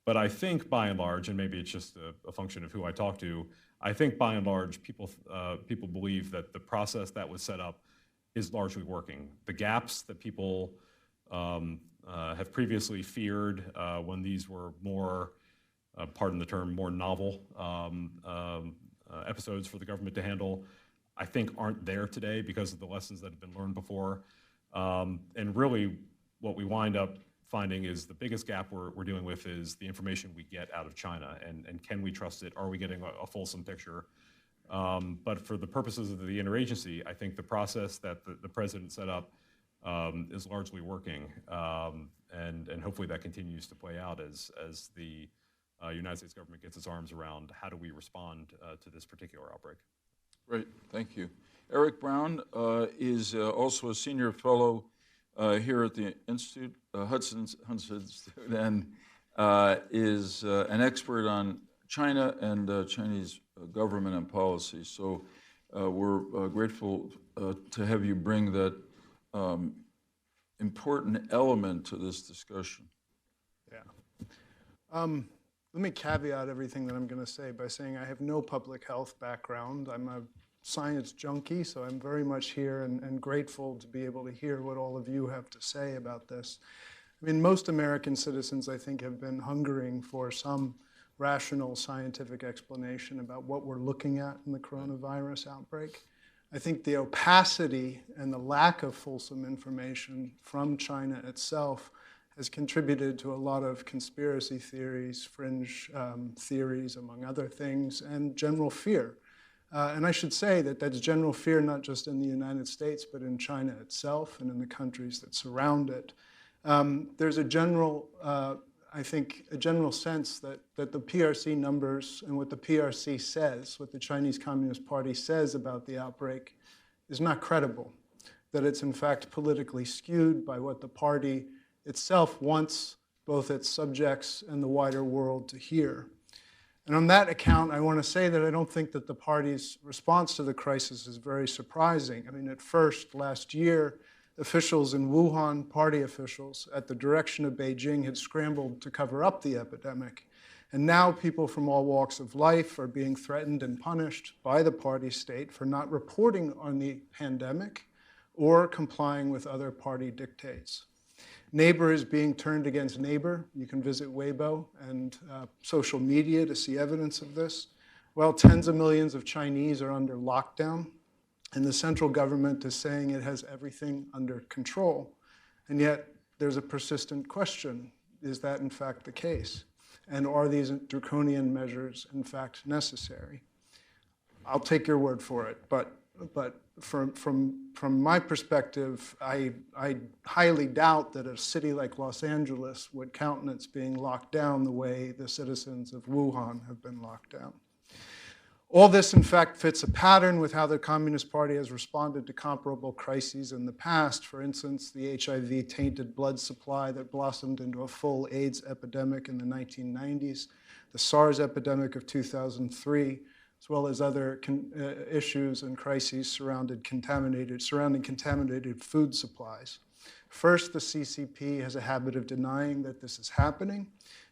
But I think by and large, and maybe it's just a function of who I talk to, I think by and large, people believe that the process that was set up is largely working. The gaps that people have previously feared when these were more, pardon the term, more novel episodes for the government to handle, I think aren't there today because of the lessons that have been learned before. And really what we wind up finding is the biggest gap we're dealing with is the information we get out of China, and can we trust it? Are we getting a fulsome picture? But for the purposes of the interagency, I think the process that the president set up is largely working, and hopefully that continues to play out as the United States government gets its arms around how do we respond to this particular outbreak. Great, thank you. Eric Brown is also a senior fellow here at the Institute, Hudson Institute, and is an expert on China and Chinese government and policy. So we're grateful to have you bring that important element to this discussion. Yeah. Let me caveat everything that I'm going to say by saying I have no public health background. I'm a science junkie, so I'm very much here and grateful to be able to hear what all of you have to say about this. I mean, most American citizens, I think, have been hungering for some rational scientific explanation about what we're looking at in the coronavirus outbreak. I think the opacity and the lack of fulsome information from China itself has contributed to a lot of conspiracy theories, fringe theories, among other things, and general fear. And I should say that that's general fear not just in the United States, but in China itself and in the countries that surround it. There's a general, I think, a general sense that the PRC numbers and what the PRC says, what the Chinese Communist Party says about the outbreak is not credible, that it's in fact politically skewed by what the party itself wants both its subjects and the wider world to hear. And on that account, I want to say that I don't think that the party's response to the crisis is very surprising. I mean, at first, last year, officials in Wuhan, party officials, at the direction of Beijing had scrambled to cover up the epidemic. And now people from all walks of life are being threatened and punished by the party state for not reporting on the pandemic or complying with other party dictates. Neighbor is being turned against neighbor. You can visit Weibo and social media to see evidence of this. Well, tens of millions of Chinese are under lockdown, and the central government is saying it has everything under control. And yet, there's a persistent question. Is that in fact the case? And are these draconian measures in fact necessary? I'll take your word for it, but from my perspective, I highly doubt that a city like Los Angeles would countenance being locked down the way the citizens of Wuhan have been locked down. All this, in fact, fits a pattern with how the Communist Party has responded to comparable crises in the past. For instance, the HIV-tainted blood supply that blossomed into a full AIDS epidemic in the 1990s, the SARS epidemic of 2003, as well as other issues and crises surrounding contaminated food supplies. First, the CCP has a habit of denying that this is happening.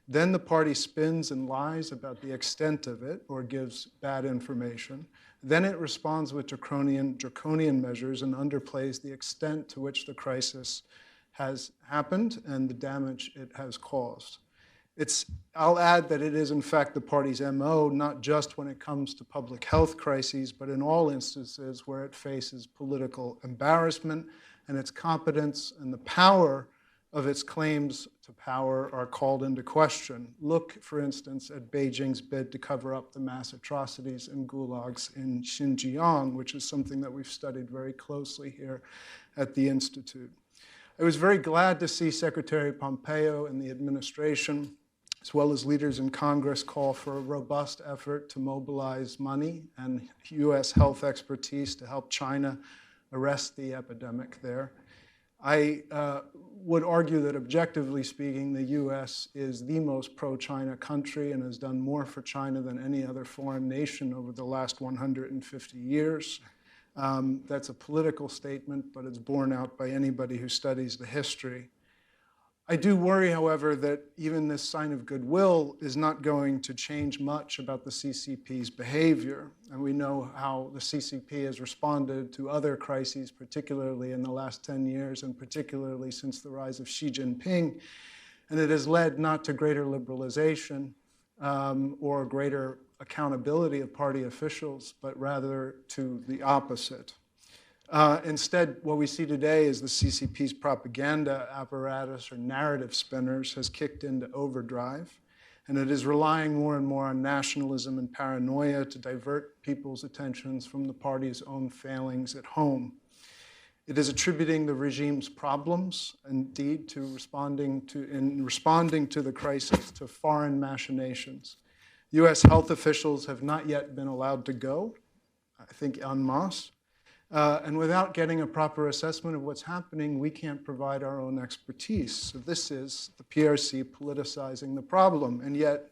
Then the party spins and lies about the extent of it or gives bad information. Then it responds with draconian measures and underplays the extent to which the crisis has happened and the damage it has caused. I'll add that it is in fact the party's MO, not just when it comes to public health crises, but in all instances where it faces political embarrassment, and its competence and the power of its claims to power are called into question. Look, for instance, at Beijing's bid to cover up the mass atrocities and gulags in Xinjiang, which is something that we've studied very closely here at the Institute. I was very glad to see Secretary Pompeo and the administration, as well as leaders in Congress, call for a robust effort to mobilize money and U.S. health expertise to help China arrest the epidemic there. I would argue that objectively speaking, the U.S. is the most pro-China country and has done more for China than any other foreign nation over the last 150 years. That's a political statement, but it's borne out by anybody who studies the history. I do worry, however, that even this sign of goodwill is not going to change much about the CCP's behavior. And we know how the CCP has responded to other crises, particularly in the last 10 years, and particularly since the rise of Xi Jinping. And it has led not to greater liberalization or greater accountability of party officials, but rather to the opposite. Instead, what we see today is the CCP's propaganda apparatus or narrative spinners has kicked into overdrive, and it is relying more and more on nationalism and paranoia to divert people's attentions from the party's own failings at home. It is attributing the regime's problems, indeed, in responding to the crisis, to foreign machinations. U.S. health officials have not yet been allowed to go, I think en masse. And without getting a proper assessment of what's happening, we can't provide our own expertise. So this is the PRC politicizing the problem. And yet,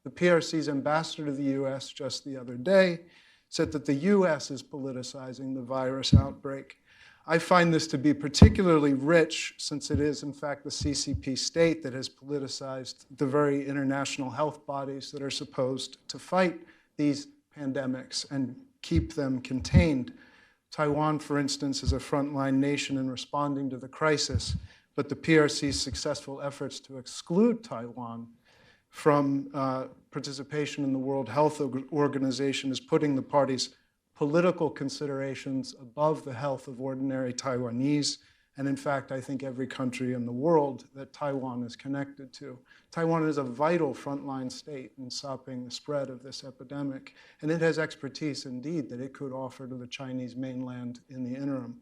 the PRC's ambassador to the US just the other day said that the US is politicizing the virus outbreak. I find this to be particularly rich, since it is, in fact, the CCP state that has politicized the very international health bodies that are supposed to fight these pandemics and keep them contained. Taiwan, for instance, is a frontline nation in responding to the crisis, but the PRC's successful efforts to exclude Taiwan from participation in the World Health Organization is putting the party's political considerations above the health of ordinary Taiwanese, and in fact, I think every country in the world that Taiwan is connected to. Taiwan is a vital frontline state in stopping the spread of this epidemic, and it has expertise, indeed, that it could offer to the Chinese mainland in the interim.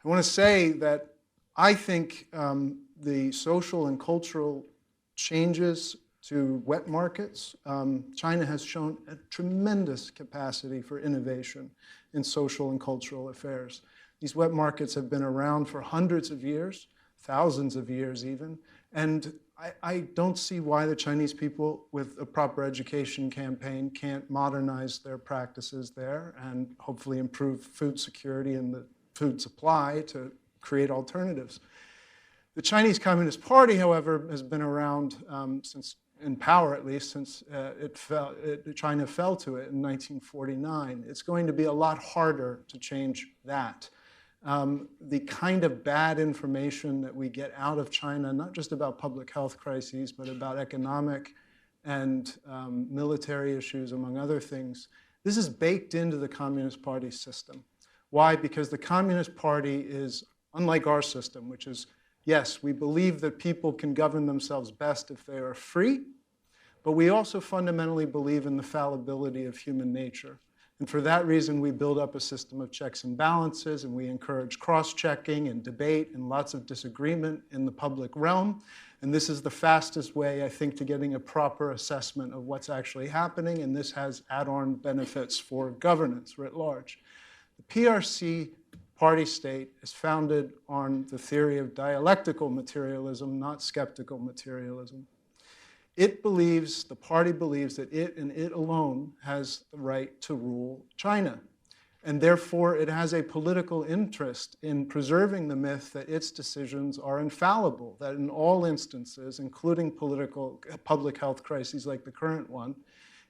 I want to say that I think the social and cultural changes to wet markets, China has shown a tremendous capacity for innovation in social and cultural affairs. These wet markets have been around for hundreds of years, thousands of years even, and I don't see why the Chinese people with a proper education campaign can't modernize their practices there and hopefully improve food security and the food supply to create alternatives. The Chinese Communist Party, however, has been around since, in power at least, since China fell to it in 1949. It's going to be a lot harder to change that. The kind of bad information that we get out of China, not just about public health crises, but about economic and military issues, among other things, this is baked into the Communist Party system. Why? Because the Communist Party is unlike our system, which is, yes, we believe that people can govern themselves best if they are free, but we also fundamentally believe in the fallibility of human nature. And for that reason, we build up a system of checks and balances, and we encourage cross-checking and debate and lots of disagreement in the public realm. And this is the fastest way, I think, to getting a proper assessment of what's actually happening, and this has add-on benefits for governance writ large. The PRC party state is founded on the theory of dialectical materialism, not skeptical materialism. It believes, the party believes, that it and it alone has the right to rule China. And therefore, it has a political interest in preserving the myth that its decisions are infallible, that in all instances, including public health crises like the current one,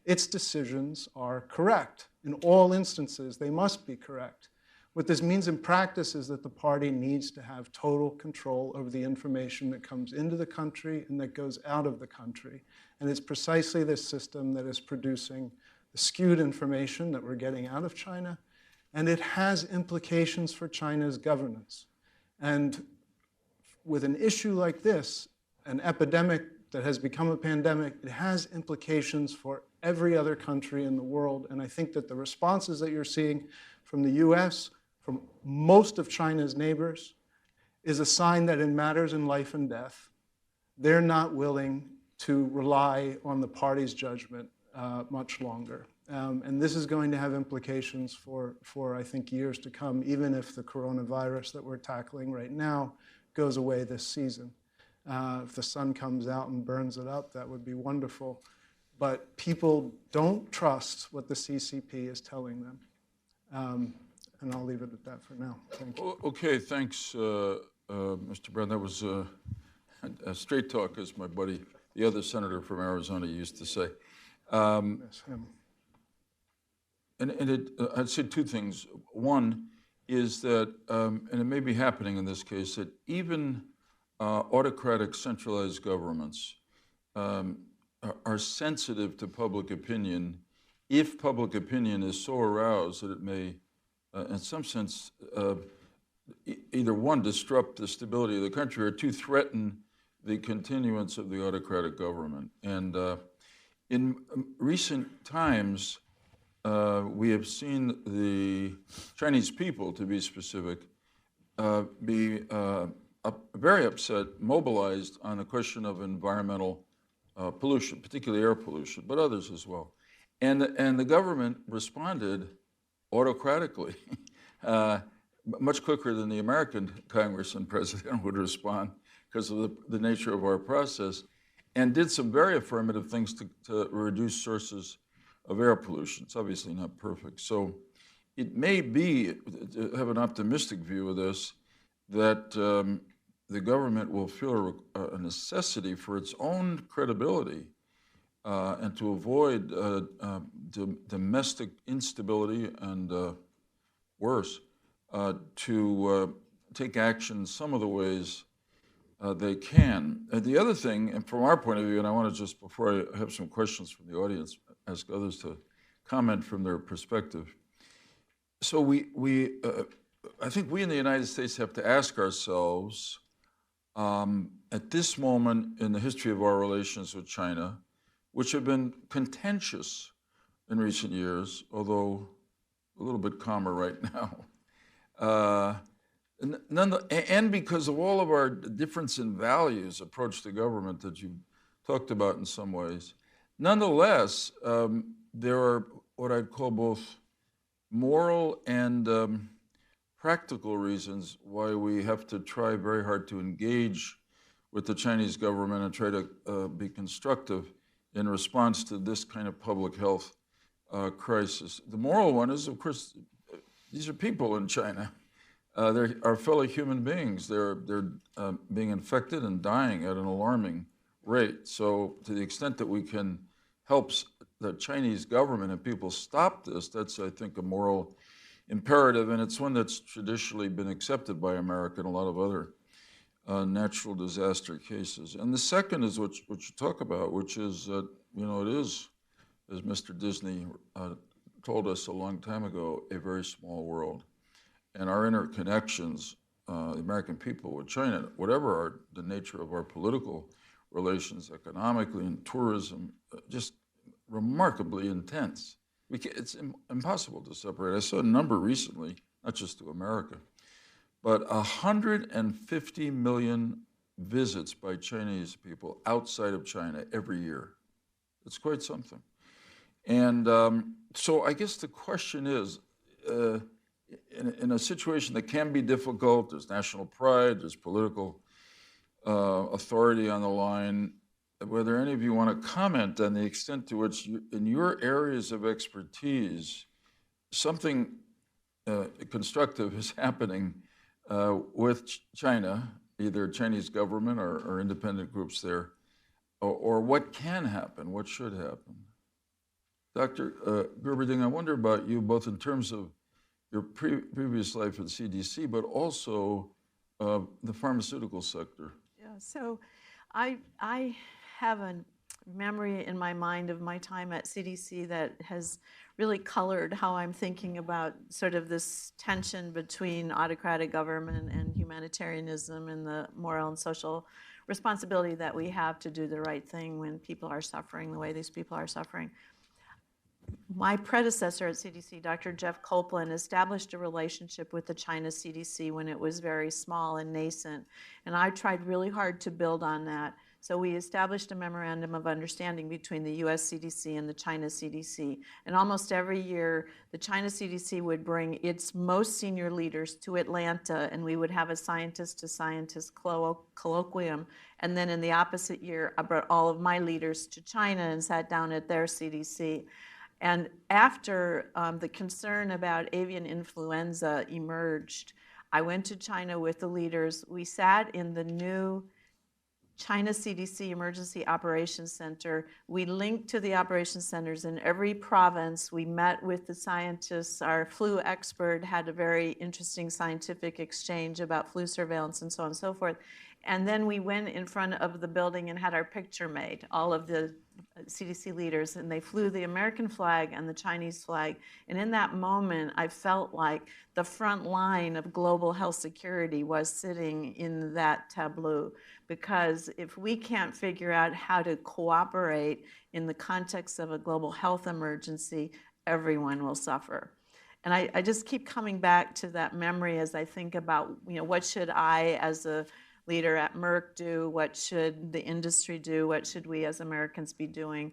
its decisions are correct. In all instances, they must be correct. What this means in practice is that the party needs to have total control over the information that comes into the country and that goes out of the country. And it's precisely this system that is producing the skewed information that we're getting out of China, and it has implications for China's governance. And with an issue like this, an epidemic that has become a pandemic, it has implications for every other country in the world. And I think that the responses that you're seeing from the US, from most of China's neighbors, is a sign that in matters in life and death, they're not willing to rely on the party's judgment much longer. And this is going to have implications for, I think, years to come, even if the coronavirus that we're tackling right now goes away this season. If the sun comes out and burns it up, that would be wonderful. But people don't trust what the CCP is telling them. And I'll leave it at that for now. Thank you. Okay, thanks, Mr. Brown. That was a straight talk, as my buddy, the other senator from Arizona, used to say. Yes, him. I'd say two things. One is that, and it may be happening in this case, that even autocratic centralized governments are sensitive to public opinion if public opinion is so aroused that it may, in some sense, either one, disrupt the stability of the country, or two, threaten the continuance of the autocratic government. And in recent times, we have seen the Chinese people, to be specific, be very upset, mobilized on the question of environmental pollution, particularly air pollution, but others as well. And the government responded autocratically, much quicker than the American Congress and president would respond because of the nature of our process, and did some very affirmative things to reduce sources of air pollution. It's obviously not perfect. So it may be, to have an optimistic view of this, that the government will feel a necessity for its own credibility and to avoid domestic instability and worse, to take action some of the ways they can. The other thing, and from our point of view, and I want to just, before I have some questions from the audience, ask others to comment from their perspective. So I think we in the United States have to ask ourselves, at this moment in the history of our relations with China, which have been contentious in recent years, although a little bit calmer right now, and because of all of our difference in values approach to government that you talked about in some ways, nonetheless, there are what I'd call both moral and practical reasons why we have to try very hard to engage with the Chinese government and try to be constructive in response to this kind of public health crisis. The moral one is, of course, these are people in China. They're our fellow human beings. They're being infected and dying at an alarming rate. So to the extent that we can help the Chinese government and people stop this, that's, I think, a moral imperative, and it's one that's traditionally been accepted by America and a lot of other natural disaster cases. And the second is what you talk about, which is that, it is, as Mr. Disney told us a long time ago, a very small world. And our interconnections, the American people with China, whatever the nature of our political relations, economically and tourism, just remarkably intense. It's impossible to separate. I saw a number recently, not just to America, but 150 million visits by Chinese people outside of China every year. It's quite something. And so I guess the question is, in a situation that can be difficult, there's national pride, there's political authority on the line, whether any of you want to comment on the extent to which, in your areas of expertise, something constructive is happening with China, either Chinese government or independent groups there, or what can happen, what should happen. Dr. Gerberding, I wonder about you, both in terms of your previous life at CDC, but also the pharmaceutical sector. Yeah, so I have a memory in my mind of my time at CDC that has really colored how I'm thinking about sort of this tension between autocratic government and humanitarianism and the moral and social responsibility that we have to do the right thing when people are suffering the way these people are suffering. My predecessor at CDC, Dr. Jeff Copeland, established a relationship with the China CDC when it was very small and nascent, and I tried really hard to build on that. So we established a memorandum of understanding between the US CDC and the China CDC, and almost every year the China CDC would bring its most senior leaders to Atlanta, and we would have a scientist-to-scientist colloquium, and then in the opposite year I brought all of my leaders to China and sat down at their CDC. And after the concern about avian influenza emerged, I went to China with the leaders. We sat in the new China CDC Emergency Operations Center. We linked to the operations centers in every province. We met with the scientists. Our flu expert had a very interesting scientific exchange about flu surveillance and so on and so forth. And then we went in front of the building and had our picture made, all of the CDC leaders, and they flew the American flag and the Chinese flag. And in that moment, I felt like the front line of global health security was sitting in that tableau. Because if we can't figure out how to cooperate in the context of a global health emergency, everyone will suffer. And I just keep coming back to that memory as I think about, what should I as a leader at Merck do? What should the industry do? What should we as Americans be doing?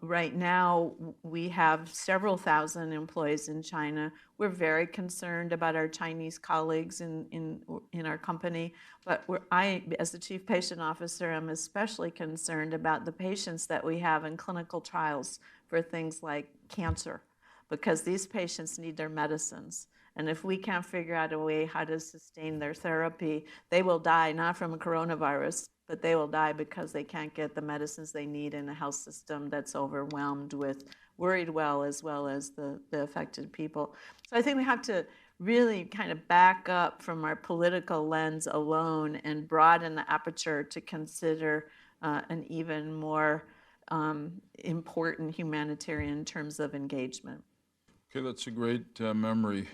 Right now we have several thousand employees in China. We're very concerned about our Chinese colleagues in our company, but I, as the Chief Patient Officer, am especially concerned about the patients that we have in clinical trials for things like cancer, because these patients need their medicines. And if we can't figure out a way how to sustain their therapy, they will die not from a coronavirus, but they will die because they can't get the medicines they need in a health system that's overwhelmed with worried as well as the affected people. So I think we have to really kind of back up from our political lens alone and broaden the aperture to consider an even more important humanitarian terms of engagement. Okay, that's a great memory.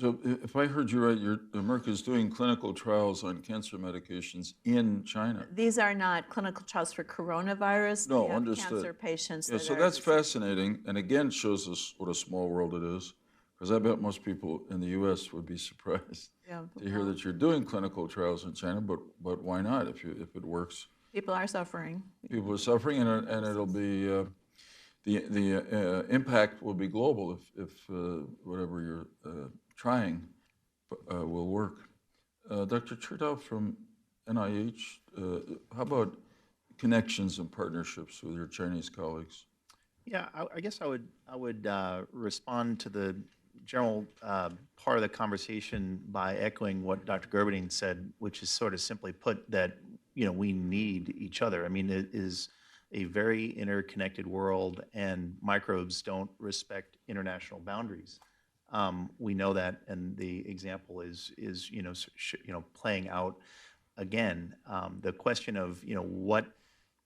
So if I heard you right, Merck is doing clinical trials on cancer medications in China. These are not clinical trials for coronavirus. No, we have understood. Cancer patients. Yeah, so that's fascinating, and again shows us what a small world it is, because I bet most people in the U.S. would be surprised to hear that you're doing clinical trials in China, but why not if it works? People are suffering. People are suffering, and it'll be... The impact will be global if whatever you're trying will work. Dr. Chertoff from NIH, how about connections and partnerships with your Chinese colleagues? Yeah, I guess I would respond to the general part of the conversation by echoing what Dr. Gerberding said, which is sort of simply put that we need each other. I mean, it is a very interconnected world, and microbes don't respect international boundaries. We know that, and the example is playing out again. The question of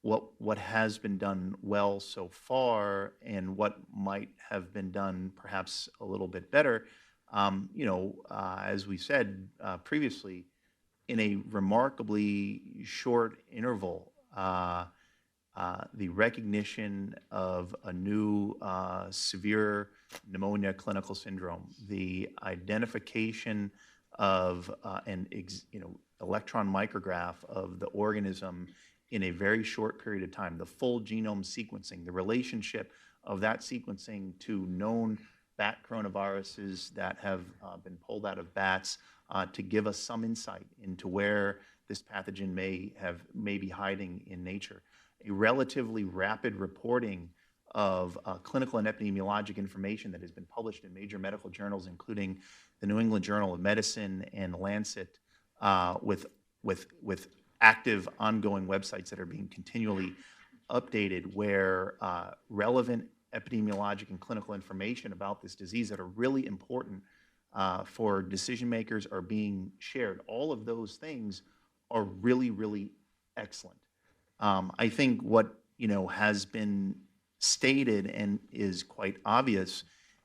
what has been done well so far and what might have been done perhaps a little bit better. As we said previously, in a remarkably short interval. The recognition of a new severe pneumonia clinical syndrome, the identification of an electron micrograph of the organism in a very short period of time, the full genome sequencing, the relationship of that sequencing to known bat coronaviruses that have been pulled out of bats to give us some insight into where this pathogen may be hiding in nature. A relatively rapid reporting of clinical and epidemiologic information that has been published in major medical journals, including the New England Journal of Medicine and The Lancet, with active, ongoing websites that are being continually updated, where relevant epidemiologic and clinical information about this disease that are really important for decision makers are being shared. All of those things are really, really excellent. I think what has been stated and is quite obvious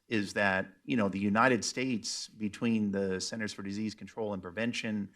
is that the United States, between the Centers for Disease Control and Prevention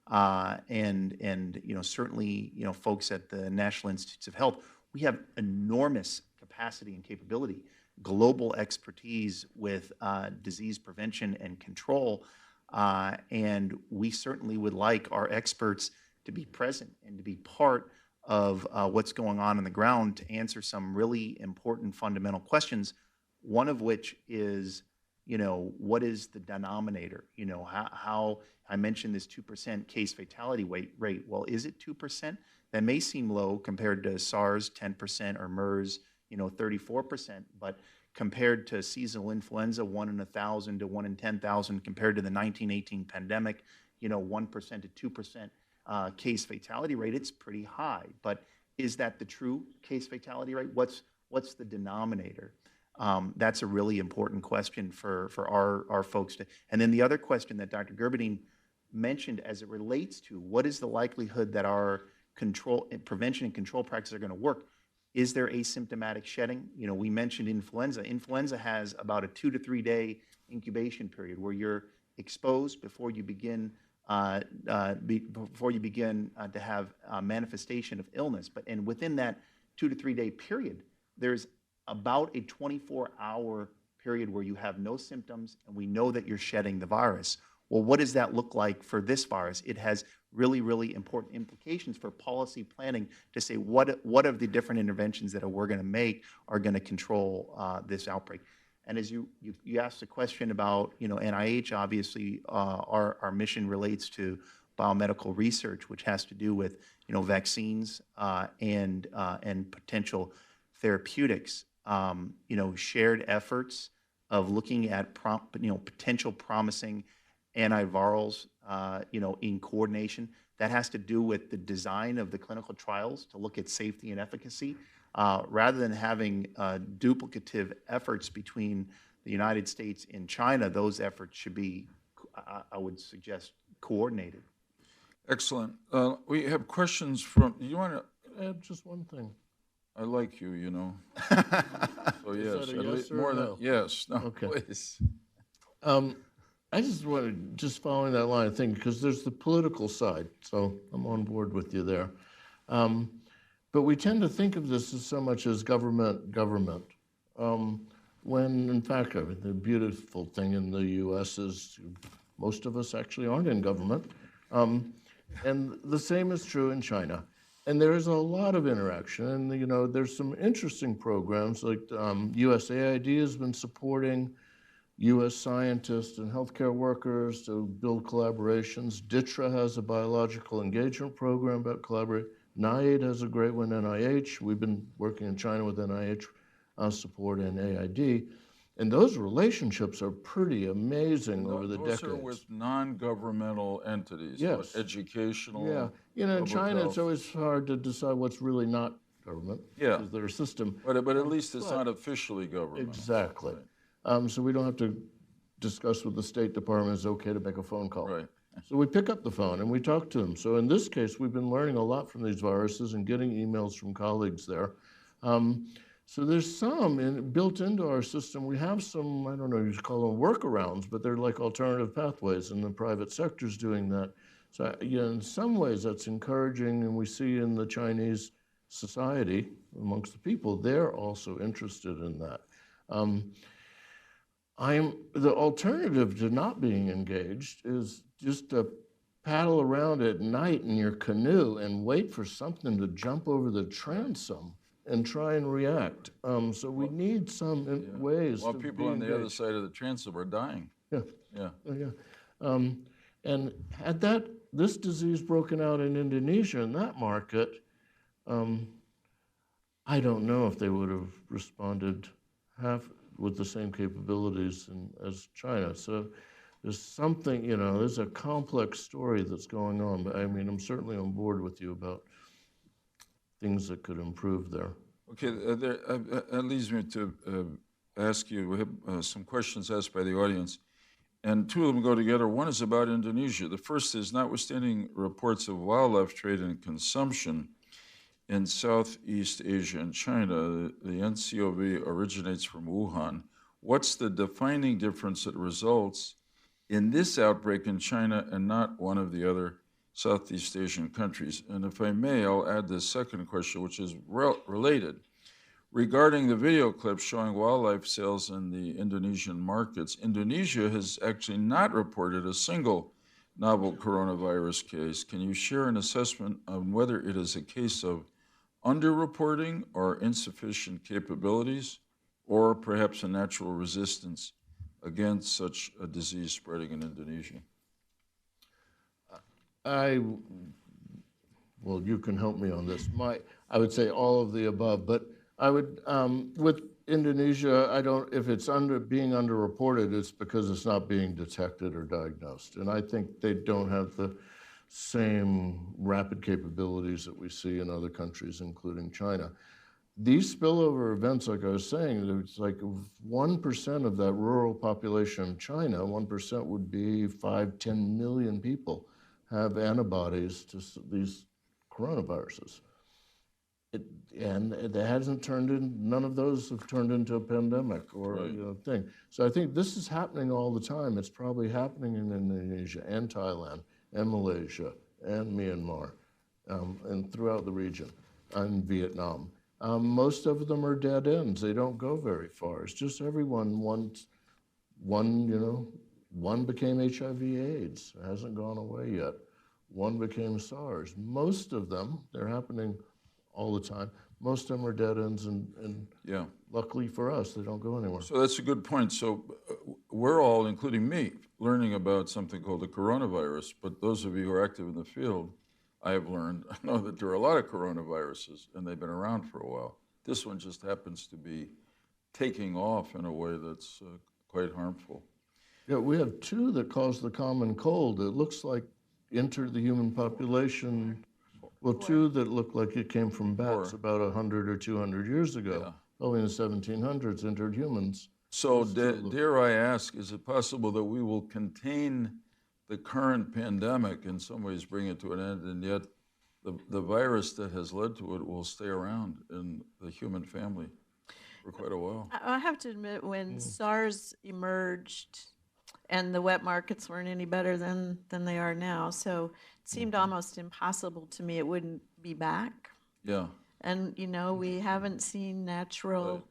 and certainly folks at the National Institutes of Health, we have enormous capacity and capability, global expertise with disease prevention and control, and we certainly would like our experts to be present and to be part of what's going on the ground to answer some really important fundamental questions, one of which is, what is the denominator? How I mentioned this 2% case fatality rate. Well, is it 2%? That may seem low compared to SARS, 10%, or MERS, 34%, but compared to seasonal influenza, 1 in 1,000 to 1 in 10,000, compared to the 1918 pandemic, 1% to 2% case fatality rate, it's pretty high. But is that the true case fatality rate? What's the denominator? That's a really important question for our folks to. And then the other question that Dr. Gerberding mentioned as it relates to what is the likelihood that our prevention and control practices are going to work. Is there asymptomatic shedding? We mentioned influenza. Influenza has about a 2 to 3 day incubation period where you're exposed before you begin to have a manifestation of illness. And within that 2 to 3 day period, there's about a 24-hour period where you have no symptoms, and we know that you're shedding the virus. Well, what does that look like for this virus? It has really, really important implications for policy planning to say what of the different interventions that we're going to make are going to control this outbreak. And as you asked a question about NIH, obviously our mission relates to biomedical research, which has to do with vaccines and potential therapeutics. Shared efforts of looking at potential promising antivirals, in coordination. That has to do with the design of the clinical trials to look at safety and efficacy. Rather than having duplicative efforts between the United States and China, those efforts should be, I would suggest, coordinated. Excellent. We have questions from, you want to Add just one thing. I like you, So yes, that a at yes least or more a than, no? yes, no, Okay. please. I just wanted, just following that line of thinking, because there's the political side, so I'm on board with you there. But we tend to think of this as so much as government, when in fact, the beautiful thing in the U.S. is most of us actually aren't in government. And the same is true in China. And there is a lot of interaction, and there's some interesting programs like USAID has been supporting U.S. scientists and healthcare workers to build collaborations. DITRA has a biological engagement program about collaborating. NIAID has a great one, NIH. We've been working in China with NIH support and AID. And those relationships are pretty amazing over the decades. Those are with non-governmental entities, Yes. educational. Yeah. In public China, health. it's always hard to decide what's really not government. Yeah. Because their system. But at least it's not officially governmental. Exactly. Right. So we don't have to discuss with the State Department it's okay to make a phone call. Right. So we pick up the phone and we talk to them. So in this case, we've been learning a lot from these viruses and getting emails from colleagues there. So there's some built into our system. We have some, I don't know, you should call them workarounds, but they're like alternative pathways, and the private sector's doing that. So in some ways that's encouraging, and we see in the Chinese society, amongst the people, they're also interested in that. The alternative to not being engaged is just to paddle around at night in your canoe and wait for something to jump over the transom and try and react. So we need some ways While to people be on the other engaged. side of the transom are dying. Yeah. Yeah. And had this disease broken out in Indonesia, in that market, I don't know if they would have responded with the same capabilities as China. So there's something, there's a complex story that's going on. But I mean, I'm certainly on board with you about things that could improve there. Okay, that leads me to ask you, we have some questions asked by the audience, and two of them go together. One is about Indonesia. The first is, notwithstanding reports of wildlife trade and consumption in Southeast Asia and China, the NCOV originates from Wuhan. What's the defining difference that results in this outbreak in China and not one of the other Southeast Asian countries? And if I may, I'll add this second question, which is related. Regarding the video clips showing wildlife sales in the Indonesian markets, Indonesia has actually not reported a single novel coronavirus case. Can you share an assessment on whether it is a case of underreporting or insufficient capabilities, or perhaps a natural resistance against such a disease spreading in Indonesia? Well, you can help me on this. I would say all of the above, but I would, with Indonesia, if it's being underreported, it's because it's not being detected or diagnosed. And I think they don't have the same rapid capabilities that we see in other countries, including China. These spillover events, like I was saying, it's like 1% of that rural population in China, 1% would be 5-10 million people have antibodies to these coronaviruses. And it hasn't none of those have turned into a pandemic or thing. So I think this is happening all the time. It's probably happening in Indonesia and Thailand and Malaysia and Myanmar and throughout the region and Vietnam. Most of them are dead ends. They don't go very far. It's just everyone one became HIV/AIDS. It hasn't gone away yet. One became SARS. Most of them, they're happening all the time. Most of them are dead ends, and luckily for us, they don't go anywhere. So that's a good point. So we're all, including me, learning about something called the coronavirus, but those of you who are active in the field, I know that there are a lot of coronaviruses, and they've been around for a while. This one just happens to be taking off in a way that's quite harmful. Yeah, we have two that cause the common cold. It looks like entered the human population. Well, two that look like it came from bats about 100 or 200 years ago. Probably in the 1700s, entered humans. So dare I ask, is it possible that we will contain the current pandemic, in some ways bring it to an end, and yet the virus that has led to it will stay around in the human family for quite a while? I have to admit, when SARS emerged and the wet markets weren't any better than they are now, so it seemed almost impossible to me it wouldn't be back. Yeah. And, we haven't seen natural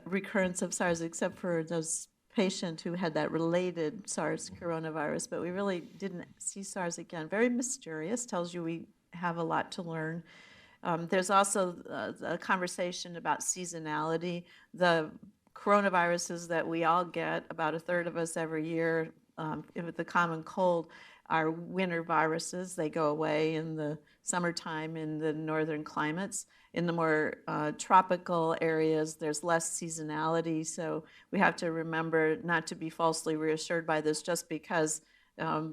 recurrence of SARS except for those patient who had that related SARS coronavirus, but we really didn't see SARS again. Very mysterious, tells you we have a lot to learn. There's also a conversation about seasonality. The coronaviruses that we all get, about a third of us every year, with the common cold, are winter viruses. They go away in the summertime in the northern climates. In the more tropical areas, there's less seasonality, so we have to remember not to be falsely reassured by this just because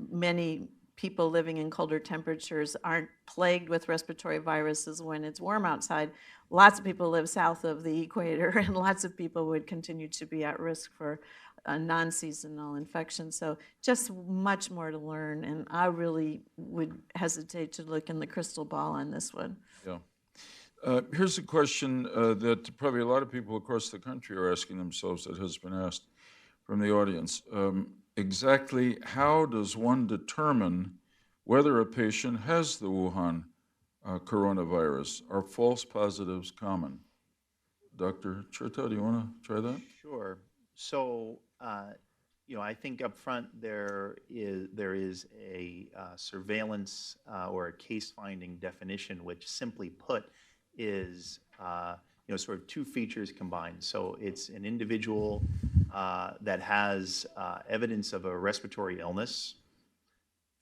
many people living in colder temperatures aren't plagued with respiratory viruses when it's warm outside. Lots of people live south of the equator, and lots of people would continue to be at risk for a non-seasonal infection. So just much more to learn, and I really would hesitate to look in the crystal ball on this one. Yeah. Here's a question that probably a lot of people across the country are asking themselves, that has been asked from the audience. Exactly how does one determine whether a patient has the Wuhan coronavirus? Are false positives common? Dr. Chertow, do you want to try that? Sure. So, I think up front there is a surveillance or a case-finding definition, which simply put is sort of two features combined. So it's an individual that has evidence of a respiratory illness,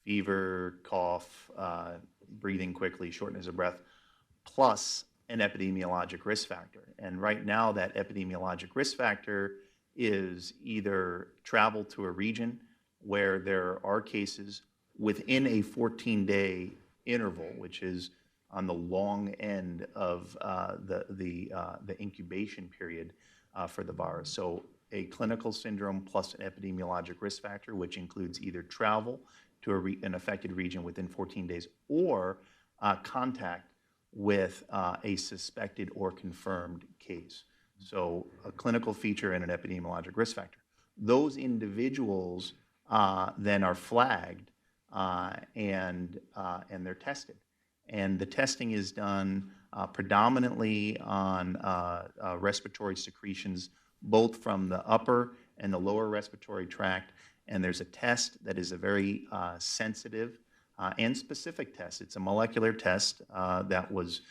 fever, cough, breathing quickly, shortness of breath, plus an epidemiologic risk factor. And right now that epidemiologic risk factor is either travel to a region where there are cases within a 14-day interval, which is on the long end of the incubation period for the virus. So a clinical syndrome plus an epidemiologic risk factor, which includes either travel to an affected region within 14 days or contact with a suspected or confirmed case. So a clinical feature and an epidemiologic risk factor. Those individuals then are flagged and they're tested. And the testing is done predominantly on respiratory secretions, both from the upper and the lower respiratory tract. And there's a test that is a very sensitive and specific test. It's a molecular test that was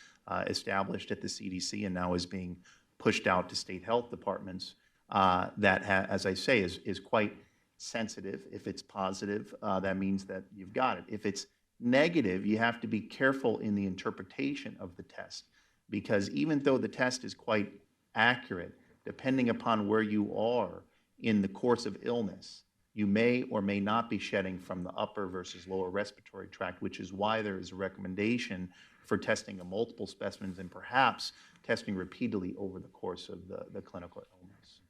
established at the CDC and now is being pushed out to state health departments that, as I say, is quite sensitive. If it's positive, that means that you've got it. If it's negative, you have to be careful in the interpretation of the test, because even though the test is quite accurate, depending upon where you are in the course of illness, you may or may not be shedding from the upper versus lower respiratory tract, which is why there is a recommendation for testing of multiple specimens and perhaps testing repeatedly over the course of the clinical illness.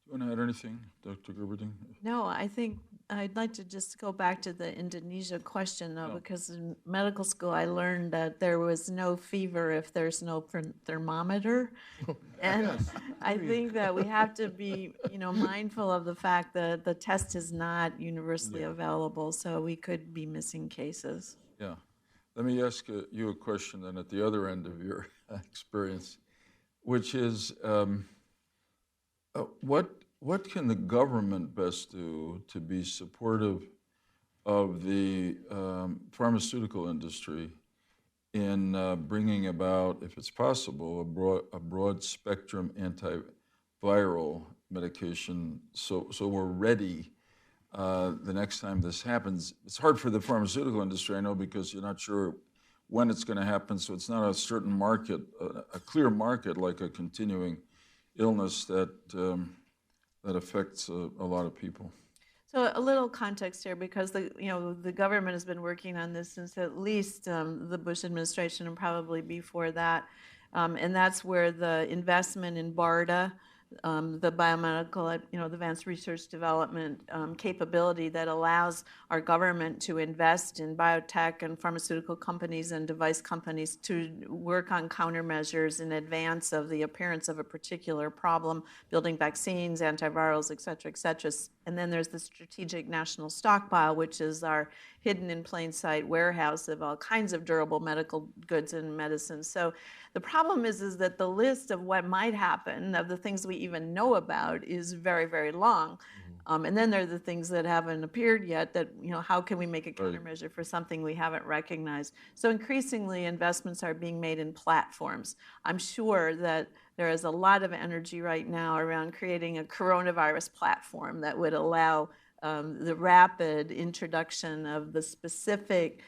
Do you want to add anything, Dr. Gerberding? No, I think I'd like to just go back to the Indonesia question, though, because in medical school I learned that there was no fever if there's no thermometer. And I think that we have to be, mindful of the fact that the test is not universally available, so we could be missing cases. Yeah. Let me ask you a question then at the other end of your experience, which is what can the government best do to be supportive of the pharmaceutical industry in bringing about, if it's possible, a broad spectrum antiviral medication so we're ready the next time this happens? It's hard for the pharmaceutical industry, I know, because you're not sure when it's going to happen, so it's not a certain market, a clear market like a continuing illness that affects a lot of people. So a little context here, because the government has been working on this since at least the Bush administration and probably before that, and that's where the investment in BARDA, the biomedical, advanced research development capability that allows our government to invest in biotech and pharmaceutical companies and device companies to work on countermeasures in advance of the appearance of a particular problem, building vaccines, antivirals, et cetera, And then there's the Strategic National Stockpile, which is our hidden in plain sight warehouse of all kinds of durable medical goods and medicines. So the problem is that the list of what might happen, of the things we even know about, is very, very long. And then there are the things that haven't appeared yet that, how can we make a countermeasure for something we haven't recognized? So increasingly, investments are being made in platforms. I'm sure that there is a lot of energy right now around creating a coronavirus platform that would allow the rapid introduction of the specific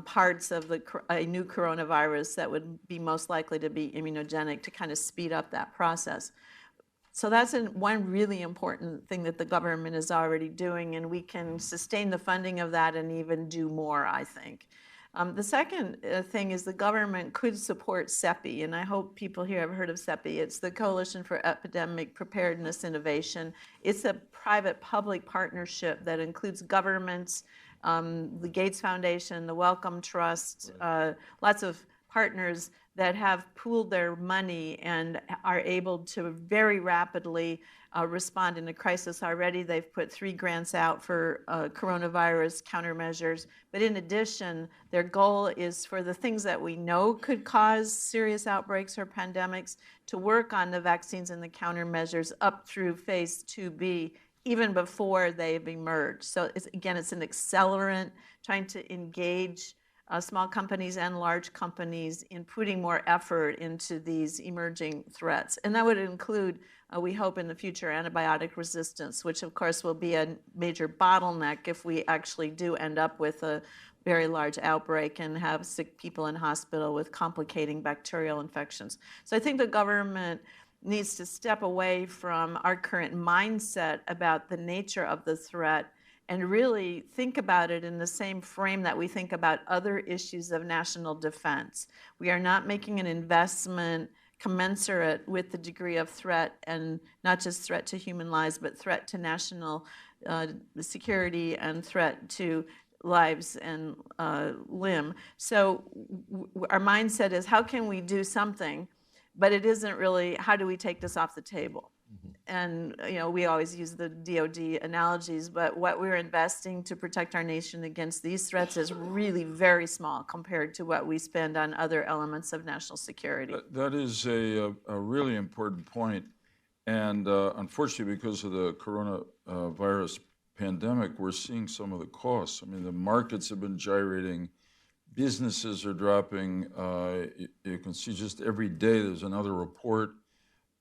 parts of a new coronavirus that would be most likely to be immunogenic to kind of speed up that process. So that's one really important thing that the government is already doing, and we can sustain the funding of that and even do more, I think. The second thing is the government could support CEPI, and I hope people here have heard of CEPI. It's the Coalition for Epidemic Preparedness Innovation. It's a private-public partnership that includes governments, the Gates Foundation, the Wellcome Trust, lots of partners that have pooled their money and are able to very rapidly respond in a crisis. Already they've put 3 grants out for coronavirus countermeasures. But in addition, their goal is for the things that we know could cause serious outbreaks or pandemics to work on the vaccines and the countermeasures up through phase 2B, even before they've emerged. So it's an accelerant trying to engage small companies and large companies in putting more effort into these emerging threats. And that would include, we hope in the future, antibiotic resistance, which of course will be a major bottleneck if we actually do end up with a very large outbreak and have sick people in hospital with complicating bacterial infections. So I think the government needs to step away from our current mindset about the nature of the threat and really think about it in the same frame that we think about other issues of national defense. We are not making an investment commensurate with the degree of threat, and not just threat to human lives, but threat to national security and threat to lives and limb. So our mindset is, how can we do something? But it isn't really, how do we take this off the table? And we always use the DoD analogies, but what we're investing to protect our nation against these threats is really very small compared to what we spend on other elements of national security. That is a really important point. And unfortunately, because of the coronavirus pandemic, we're seeing some of the costs. I mean, the markets have been gyrating. Businesses are dropping. You can see just every day there's another report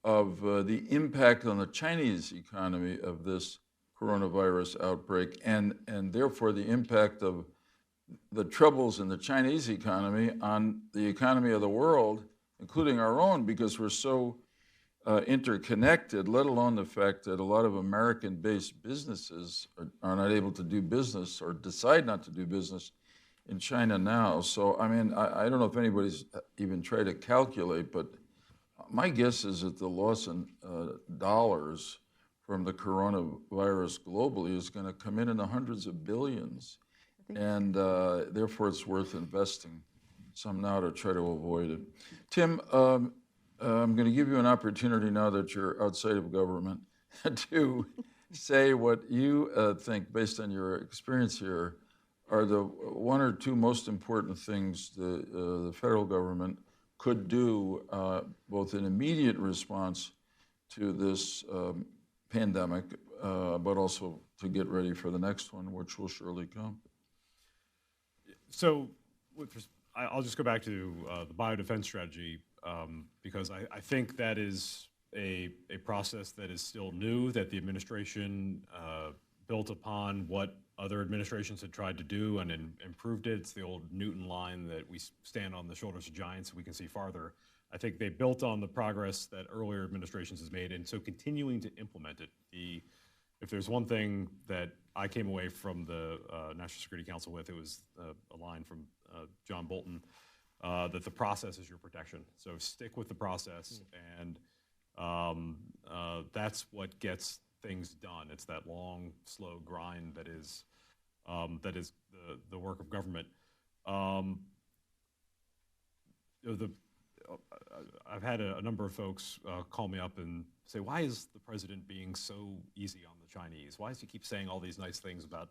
of the impact on the Chinese economy of this coronavirus outbreak, and therefore the impact of the troubles in the Chinese economy on the economy of the world, including our own, because we're so interconnected, let alone the fact that a lot of American-based businesses are not able to do business or decide not to do business in China now. So, I mean, I don't know if anybody's even tried to calculate, but my guess is that the loss in dollars from the coronavirus globally is going to come in the hundreds of billions. And therefore, it's worth investing some now to try to avoid it. Tim, I'm going to give you an opportunity now that you're outside of government to say what you think, based on your experience here, are the one or two most important things the federal government could do, both in immediate response to this pandemic, but also to get ready for the next one, which will surely come. So I'll just go back to the biodefense strategy, because I think that is a process that is still new, that the administration built upon what other administrations had tried to do and improved it. It's the old Newton line that we stand on the shoulders of giants, we can see farther. I think they built on the progress that earlier administrations has made, and so continuing to implement it. If there's one thing that I came away from the National Security Council with, it was a line from John Bolton, that the process is your protection. So stick with the process, and that's what gets things done. It's that long, slow grind that is the work of government. I've had a number of folks call me up and say, why is the president being so easy on the Chinese? Why does he keep saying all these nice things about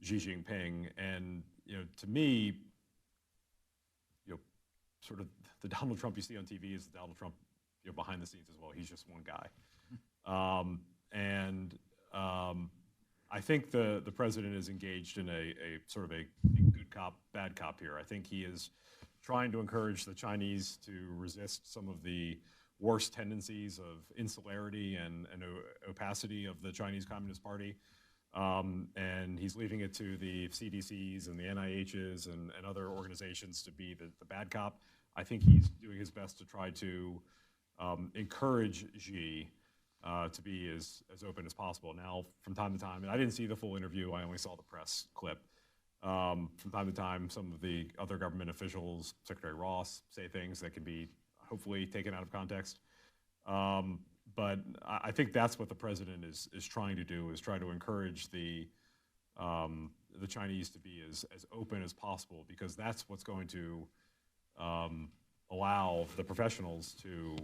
Xi Jinping? And to me, sort of the Donald Trump you see on TV is the Donald Trump behind the scenes as well. He's just one guy. I think the president is engaged in a sort of a good cop, bad cop here. I think he is trying to encourage the Chinese to resist some of the worst tendencies of insularity and opacity of the Chinese Communist Party. And he's leaving it to the CDCs and the NIHs and other organizations to be the bad cop. I think he's doing his best to try to encourage Xi to be as open as possible. Now, from time to time, and I didn't see the full interview, I only saw the press clip. From time to time, some of the other government officials, Secretary Ross, say things that can be hopefully taken out of context. But I think that's what the president is trying to do, is try to encourage the Chinese to be as open as possible, because that's what's going to allow the professionals to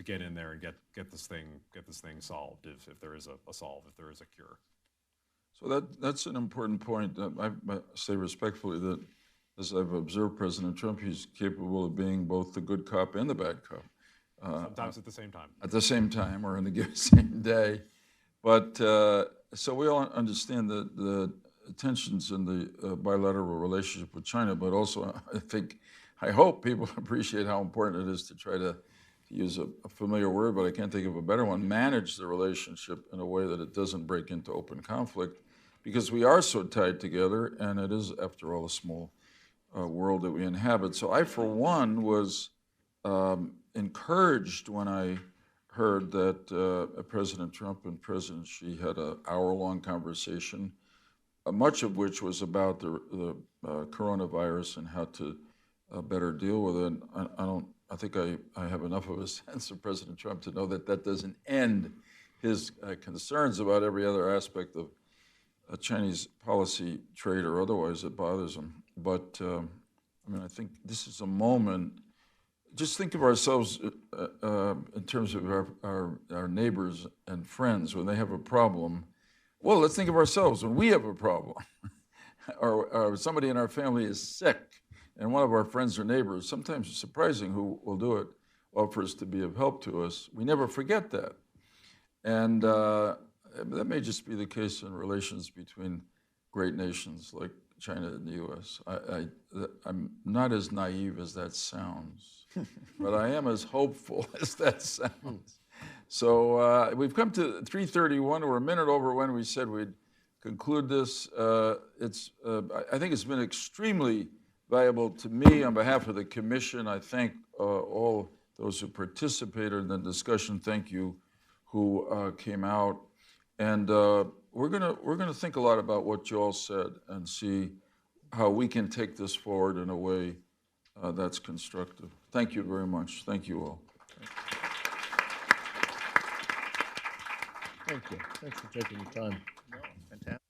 get in there and get this thing solved, if there is a solve, if there is a cure. So that's an important point. I say respectfully that, as I've observed President Trump, he's capable of being both the good cop and the bad cop. Sometimes at the same time. At the same time, or in the same day. But so we all understand the tensions in the bilateral relationship with China, but also I hope people appreciate how important it is to try to use a familiar word, but I can't think of a better one, manage the relationship in a way that it doesn't break into open conflict, because we are so tied together, and it is, after all, a small world that we inhabit. So I, for one, was encouraged when I heard that President Trump and President Xi had an hour-long conversation much of which was about the coronavirus and how to better deal with it. And I think I have enough of a sense of President Trump to know that that doesn't end his concerns about every other aspect of Chinese policy, trade, or otherwise that bothers him. But I mean, I think this is a moment. Just think of ourselves in terms of our neighbors and friends when they have a problem. Well, let's think of ourselves when we have a problem, or somebody in our family is sick, and one of our friends or neighbors, sometimes it's surprising who will do it, offers to be of help to us. We never forget that. And that may just be the case in relations between great nations like China and the U.S. I'm not as naive as that sounds, but I am as hopeful as that sounds. So we've come to 3:31. We're a minute over when we said we'd conclude this. I think it's been extremely valuable to me. On behalf of the Commission, I thank all those who participated in the discussion. Thank you who came out. And we're gonna think a lot about what you all said and see how we can take this forward in a way that's constructive. Thank you very much. Thank you all. Thank you. Thanks for taking the time. Fantastic.